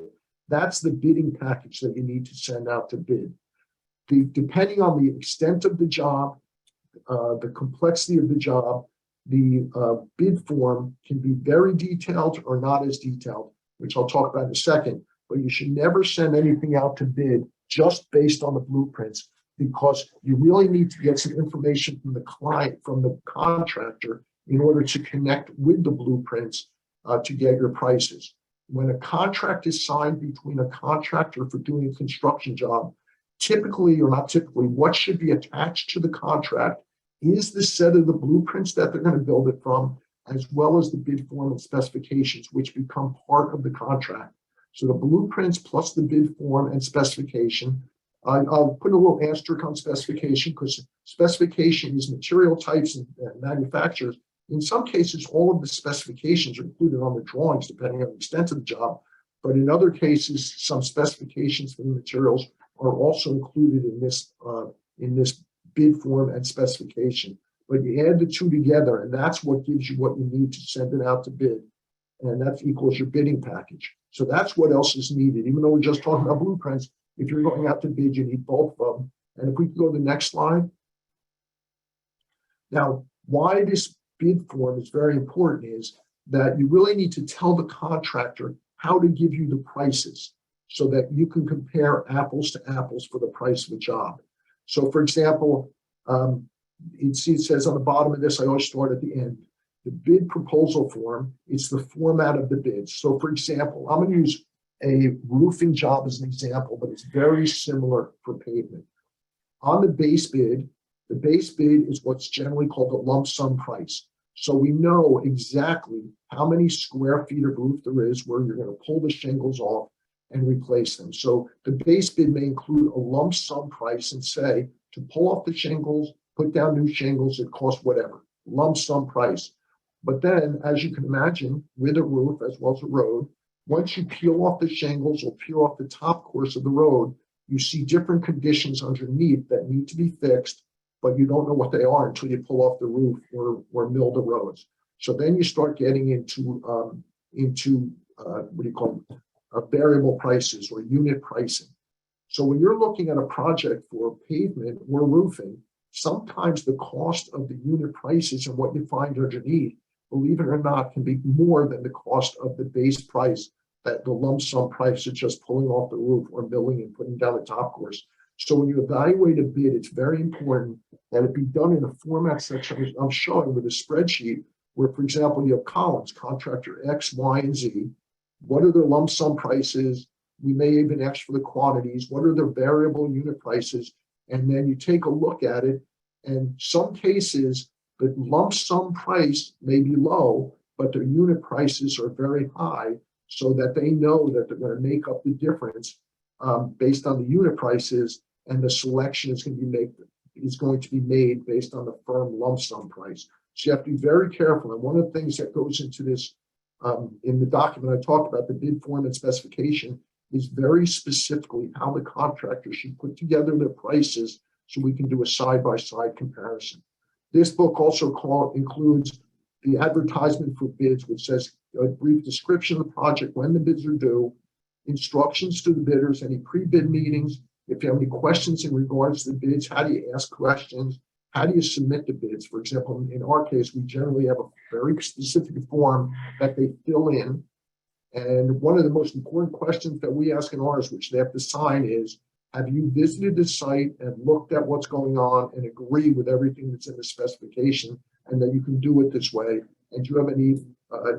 A: that's the bidding package that you need to send out to bid. Depending on the extent of the job, the complexity of the job, the bid form can be very detailed or not as detailed, which I'll talk about in a second. But you should never send anything out to bid just based on the blueprints, because you really need to get some information from the client, from the contractor, in order to connect with the blueprints to get your prices. When a contract is signed between a contractor for doing a construction job, typically or not typically, what should be attached to the contract is the set of the blueprints that they're going to build it from, as well as the bid form and specifications, which become part of the contract. So the blueprints plus the bid form and specification. I'll put a little asterisk on specification, because specification is material types and manufacturers. In some cases, all of the specifications are included on the drawings, depending on the extent of the job. But in other cases, some specifications for the materials are also included in this bid form and specification. But you add the two together, and that's what gives you what you need to send it out to bid. And that equals your bidding package. So that's what else is needed. Even though we're just talking about blueprints, if you're going out to bid, you need both of them. And if we can go to the next slide. Now, why this bid form is very important is that you really need to tell the contractor how to give you the prices so that you can compare apples to apples for the price of a job. So for example, it says on the bottom of this, I always start at the end. The bid proposal form, it's the format of the bids. So for example, I'm going to use a roofing job as an example, but it's very similar for pavement. On the base bid is what's generally called a lump sum price. So we know exactly how many square feet of roof there is where you're going to pull the shingles off and replace them. So the base bid may include a lump sum price and say, to pull off the shingles, put down new shingles, it costs whatever, lump sum price. But then, as you can imagine, with a roof as well as a road, once you peel off the shingles or peel off the top course of the road, you see different conditions underneath that need to be fixed, but you don't know what they are until you pull off the roof or mill the roads. So then you start getting into what do you call them? Variable prices or unit pricing. So when you're looking at a project for pavement or roofing, sometimes the cost of the unit prices and what you find underneath, believe it or not, can be more than the cost of the base price, that the lump sum price of just pulling off the roof or milling and putting down the top course. So when you evaluate a bid, it's very important that it be done in a format such as I'm showing with a spreadsheet where, for example, you have columns, contractor X, Y, and Z. What are their lump sum prices? We may even ask for the quantities. What are their variable unit prices? And then you take a look at it. And some cases, the lump sum price may be low, but their unit prices are very high so that they know that they're going to make up the difference based on the unit prices, and the selection is going to be made based on the firm lump sum price. So you have to be very careful. And one of the things that goes into this in the document I talked about, the bid form and specification, is very specifically how the contractor should put together their prices so we can do a side-by-side comparison. This book also includes the advertisement for bids, which says a brief description of the project, when the bids are due, instructions to the bidders, any pre-bid meetings. If you have any questions in regards to the bids, how do you ask questions? How do you submit the bids? For example, in our case, we generally have a very specific form that they fill in. And one of the most important questions that we ask in ours, which they have to sign, is, have you visited the site and looked at what's going on and agree with everything that's in the specification, and that you can do it this way? And do you have any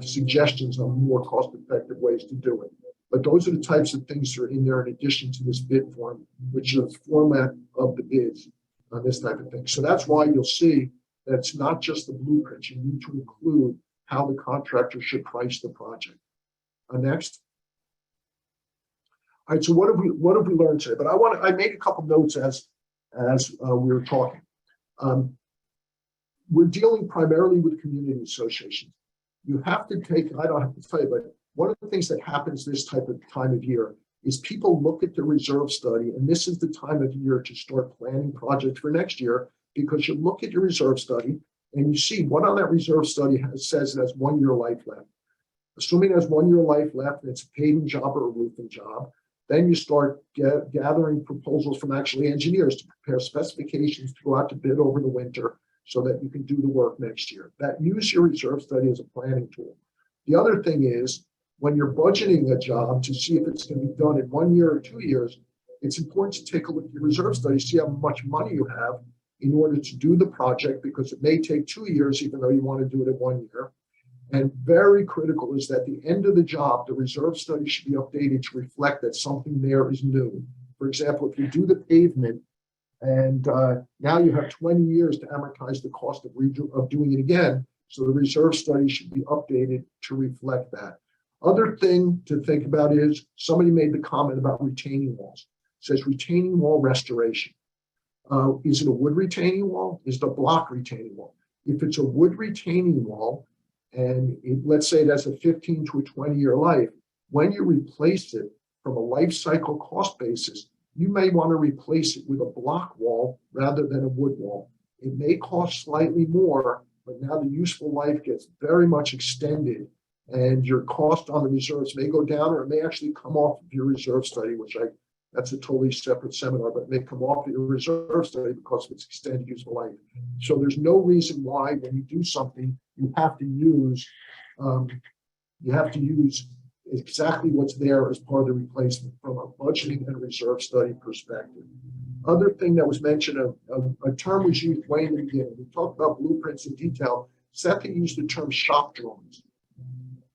A: suggestions on more cost-effective ways to do it? But those are the types of things that are in there in addition to this bid form, which is the format of the bids on this type of thing. So that's why you'll see that it's not just the blueprint. You need to include how the contractor should price the project. Next. All right, so what have we learned today? But I made a couple notes as we were talking. We're dealing primarily with community associations. You have to take, I don't have to tell you, but one of the things that happens this type of time of year is people look at the reserve study, and this is the time of year to start planning projects for next year, because you look at your reserve study and you see what on that reserve study says it has 1 year life left. Assuming there's 1 year life left and it's a paving job or a roofing job, then you start gathering proposals from actually engineers to prepare specifications to go out to bid over the winter so that you can do the work next year. Use your reserve study as a planning tool. The other thing is, when you're budgeting a job to see if it's going to be done in 1 year or 2 years, it's important to take a look at your reserve study, see how much money you have in order to do the project, because it may take 2 years, even though you want to do it in 1 year. And very critical is that at the end of the job, the reserve study should be updated to reflect that something there is new. For example, if you do the pavement and now you have 20 years to amortize the cost of doing it again, so the reserve study should be updated to reflect that. Other thing to think about is, somebody made the comment about retaining walls. It says retaining wall restoration. Is it a wood retaining wall? Is it a block retaining wall? If it's a wood retaining wall, and let's say it has a 15 to a 20 year life, when you replace it from a life cycle cost basis, you may want to replace it with a block wall rather than a wood wall. It may cost slightly more, but now the useful life gets very much extended, and your cost on the reserves may go down, or it may actually come off of your reserve study, which I That's a totally separate seminar, but they come off the reserve study because of its extended useful life. So there's no reason why when you do something, you have to use exactly what's there as part of the replacement from a budgeting and reserve study perspective. Other thing that was mentioned, a term was used way in the beginning. We talked about blueprints in detail. Seth used the term shop drawings.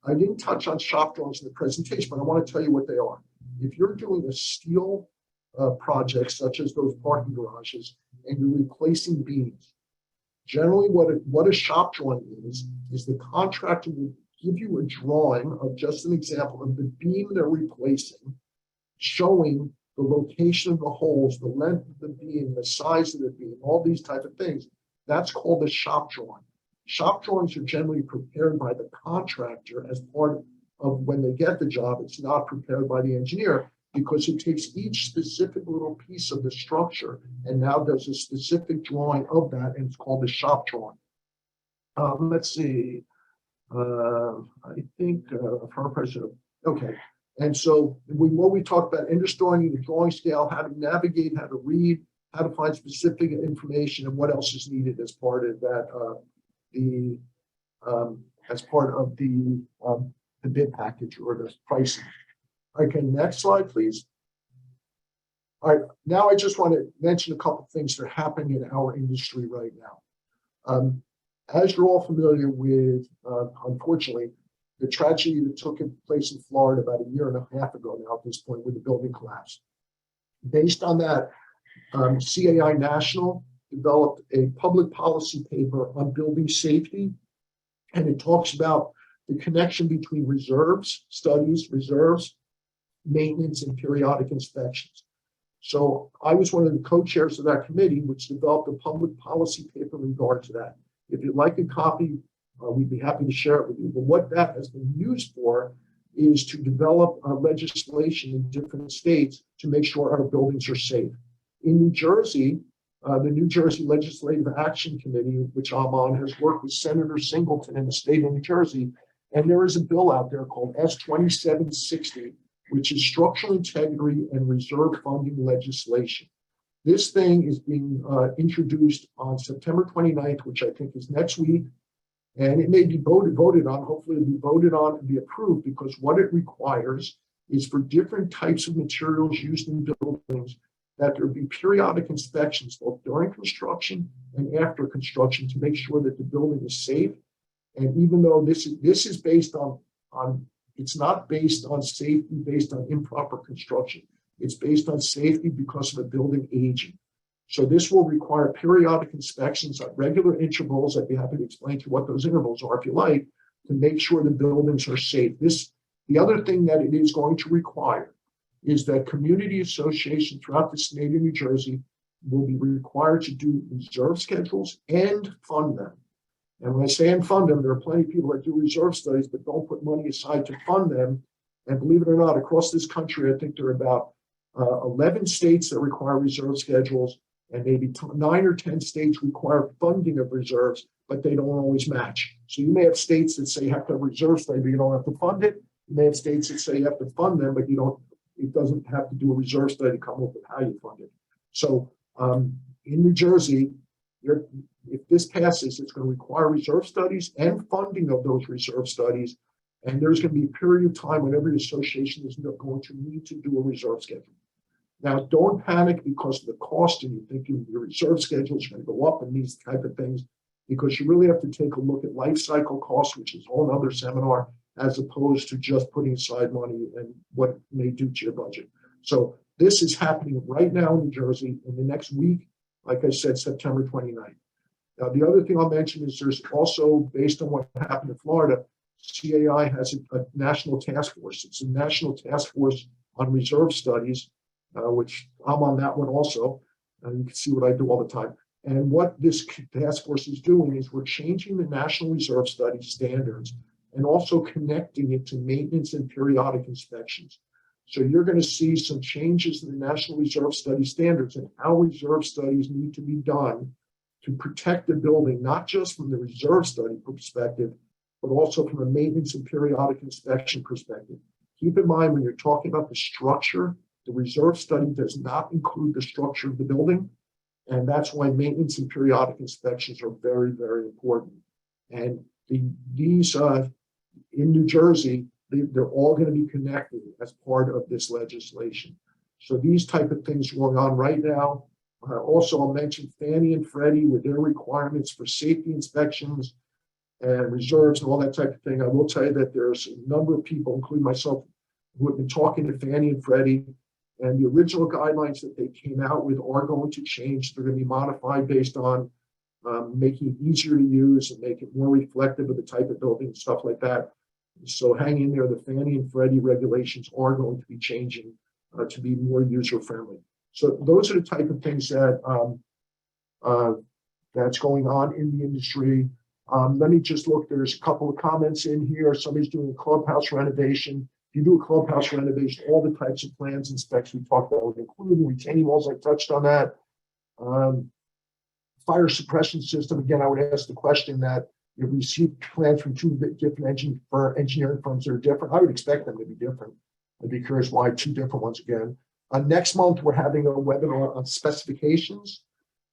A: I didn't touch on shop drawings in the presentation, but I want to tell you what they are. If you're doing a steel project, such as those parking garages, and you're replacing beams, generally what a shop drawing is the contractor will give you a drawing of just an example of the beam they're replacing, showing the location of the holes, the length of the beam, the size of the beam, all these type of things. That's called a shop drawing. Shop drawings are generally prepared by the contractor as part of when they get the job. It's not prepared by the engineer because it takes each specific little piece of the structure and now does a specific drawing of that, and it's called a shop drawing. Let's see. I think for president. Okay. And so what we talked about, understanding the drawing scale, how to navigate, how to read, how to find specific information, and what else is needed as part of that, as part of the bid package or the pricing. Okay, next slide, please. All right, now I just want to mention a couple of things that are happening in our industry right now. As you're all familiar with, unfortunately, the tragedy that took place in Florida about a year and a half ago now at this point with the building collapse. Based on that, CAI National developed a public policy paper on building safety, and it talks about the connection between studies, reserves, maintenance, and periodic inspections. So I was one of the co-chairs of that committee, which developed a public policy paper in regard to that. If you'd like a copy, we'd be happy to share it with you. But what that has been used for is to develop legislation in different states to make sure our buildings are safe. In New Jersey, the New Jersey Legislative Action Committee, which I'm on, has worked with Senator Singleton in the state of New Jersey, and there is a bill out there called S-2760, which is structural integrity and reserve funding legislation. This thing is being introduced on September 29th, which I think is next week, and it may be voted on. Hopefully it'll be voted on and be approved, because what it requires is for different types of materials used in buildings that there be periodic inspections both during construction and after construction to make sure that the building is safe. And even though this is based on it's not based on safety based on improper construction. It's based on safety because of a building aging. So this will require periodic inspections at regular intervals. I'd be happy to explain to you what those intervals are if you like, to make sure the buildings are safe. The other thing that it is going to require is that community associations throughout the state of New Jersey will be required to do reserve schedules and fund them. And when I say and fund them, there are plenty of people that do reserve studies but don't put money aside to fund them. And believe it or not, across this country, I think there are about 11 states that require reserve schedules, and maybe 9 or 10 states require funding of reserves, but they don't always match. So you may have states that say you have to have a reserve study, but you don't have to fund it. You may have states that say you have to fund them, but it doesn't have to do a reserve study to come up with how you fund it. So in New Jersey, if this passes, it's going to require reserve studies and funding of those reserve studies. And there's going to be a period of time when every association is going to need to do a reserve schedule. Now, don't panic because of the cost and you think your reserve schedule is going to go up and these type of things, because you really have to take a look at life cycle costs, which is a whole other seminar, as opposed to just putting aside money and what it may do to your budget. So this is happening right now in New Jersey in the next week, like I said, September 29th. Now, the other thing I'll mention is there's also, based on what happened in Florida, CAI has a national task force. It's a national task force on reserve studies, which I'm on that one also. You can see what I do all the time. And what this task force is doing is we're changing the National Reserve Study standards and also connecting it to maintenance and periodic inspections. So you're going to see some changes in the National Reserve Study standards and how reserve studies need to be done to protect the building, not just from the reserve study perspective, but also from a maintenance and periodic inspection perspective. Keep in mind when you're talking about the structure The reserve study does not include the structure of the building. And that's why maintenance and periodic inspections are very, very important. And these in New Jersey, they're all going to be connected as part of this legislation. So these type of things going on right now. Also, I'll mention Fannie and Freddie with their requirements for safety inspections and reserves and all that type of thing. I will tell you that there's a number of people, including myself, who have been talking to Fannie and Freddie, and the original guidelines that they came out with are going to change. They're going to be modified based on making it easier to use and make it more reflective of the type of building and stuff like that. So hang in there. The Fannie and Freddie regulations are going to be changing to be more user friendly. So those are the type of things that that's going on in the industry. Let me just look. There's a couple of comments in here. Somebody's doing a clubhouse renovation. If you do a clubhouse renovation, all the types of plans and specs we talked about, including retaining walls. I touched on that. Fire suppression system. Again, I would ask the question that you received plans from two different engineering firms that are different. I would expect them to be different. I'd be curious why two different ones again. Next month, we're having a webinar on specifications,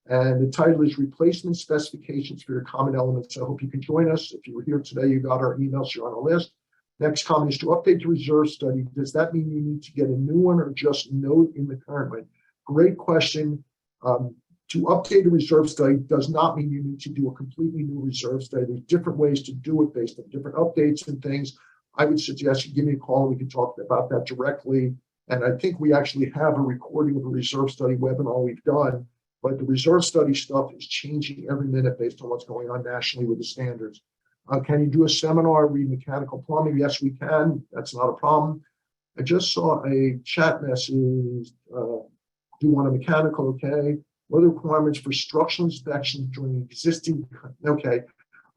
A: and the title is Replacement Specifications for Your Common Elements. I hope you can join us. If you were here today, you got our emails, you're on our list. Next comment is to update the reserve study. Does that mean you need to get a new one or just note in the current one? Great question. To update a reserve study does not mean you need to do a completely new reserve study. There's different ways to do it based on different updates and things. I would suggest you give me a call and we can talk about that directly. And I think we actually have a recording of a reserve study webinar we've done, but the reserve study stuff is changing every minute based on what's going on nationally with the standards. Can you do a seminar, read mechanical plumbing? Yes, we can. That's not a problem. I just saw a chat message. Do you want a mechanical? Okay. What are the requirements for structural inspections during existing? Okay.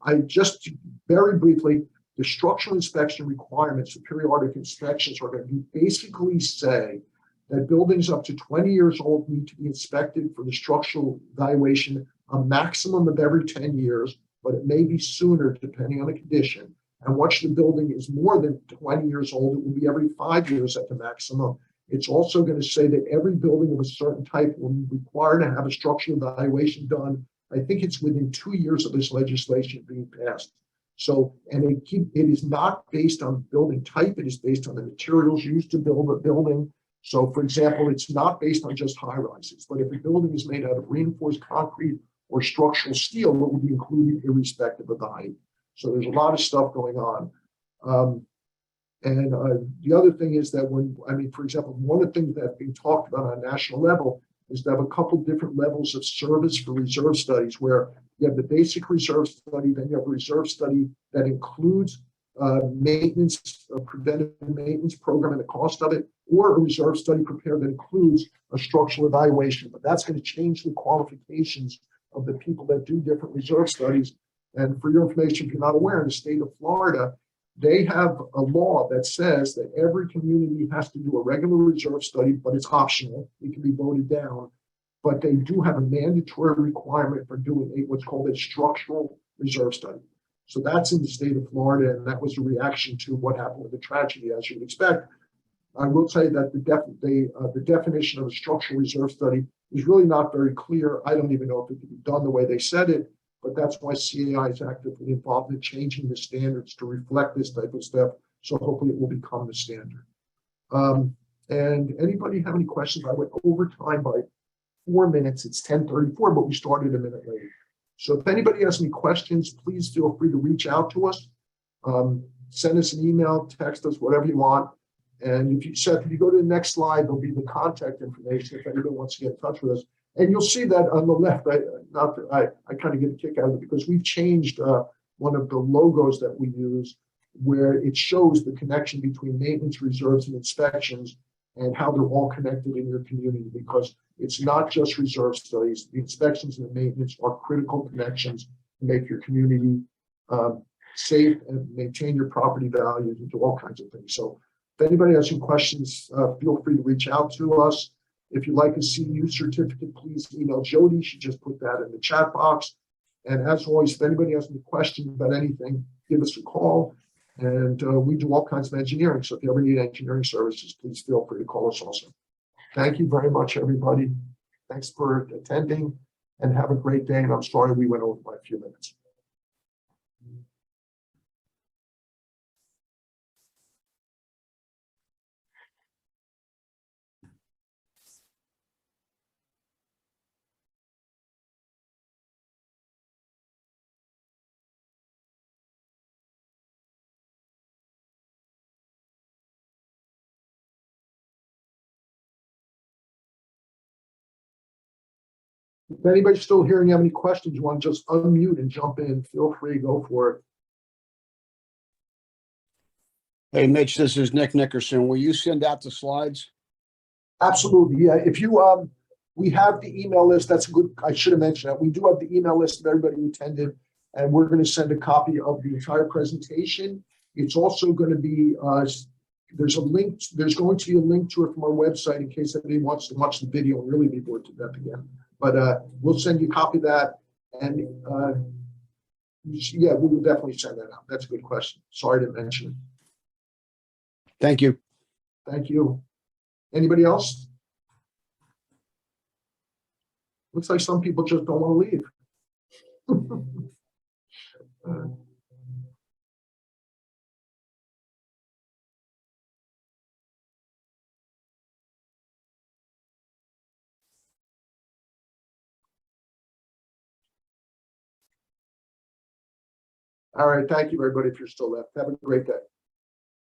A: I just very briefly, the structural inspection requirements for periodic inspections are going to basically say that buildings up to 20 years old need to be inspected for the structural evaluation a maximum of every 10 years, but it may be sooner depending on the condition. And once the building is more than 20 years old, it will be every 5 years at the maximum. It's also going to say that every building of a certain type will be required to have a structural evaluation done. I think it's within 2 years of this legislation being passed. So, and it is not based on building type, it is based on the materials used to build a building. So, for example, it's not based on just high rises, but if a building is made out of reinforced concrete or structural steel, it will be included irrespective of the height. So there's a lot of stuff going on. The other thing is that for example, one of the things that's being talked about on a national level is to have a couple different levels of service for reserve studies, where you have the basic reserve study, then you have a reserve study that includes maintenance, a preventive maintenance program and the cost of it, or a reserve study prepared that includes a structural evaluation. But that's going to change the qualifications of the people that do different reserve studies. And for your information, if you're not aware, in the state of Florida, they have a law that says that every community has to do a regular reserve study, but it's optional. It can be voted down. But they do have a mandatory requirement for doing what's called a structural reserve study. So that's in the state of Florida, and that was a reaction to what happened with the tragedy, as you'd expect. I will say that the definition of a structural reserve study is really not very clear. I don't even know if it can be done the way they said it, but that's why CAI is actively involved in changing the standards to reflect this type of stuff. So hopefully it will become the standard. And anybody have any questions? I went over time by 4 minutes. It's 10:34, but we started a minute late. So if anybody has any questions, please feel free to reach out to us. Send us an email, text us, whatever you want. And if you go to the next slide, there'll be the contact information if anybody wants to get in touch with us. And you'll see that on the left, I kind of get a kick out of it because we've changed one of the logos that we use where it shows the connection between maintenance, reserves, and inspections and how they're all connected in your community, because it's not just reserve studies. The inspections and the maintenance are critical connections to make your community safe and maintain your property values and do all kinds of things. So if anybody has some questions, feel free to reach out to us. If you'd like a CU certificate, please email Jody. She just put that in the chat box. And as always, if anybody has any questions about anything, give us a call. And we do all kinds of engineering. So if you ever need engineering services, please feel free to call us also. Thank you very much, everybody. Thanks for attending and have a great day. And I'm sorry we went over by a few minutes. If anybody's still here and you have any questions, you want to just unmute and jump in, feel free, go for it.
C: Hey, Mitch, this is Nick Nickerson. Will you send out the slides?
A: Absolutely. Yeah. If you, we have the email list. That's good. I should have mentioned that. We do have the email list of everybody who attended, and we're going to send a copy of the entire presentation. It's also going to be, there's a link, there's going to be a link to it from our website in case anybody wants to watch the video and really be bored to death again. But we'll send you a copy of that. And yeah, we will definitely send that out. That's a good question. Sorry to mention it.
C: Thank you.
A: Thank you. Anybody else? Looks like some people just don't want to leave. All right. Thank you, everybody, if you're still left. Have a great day.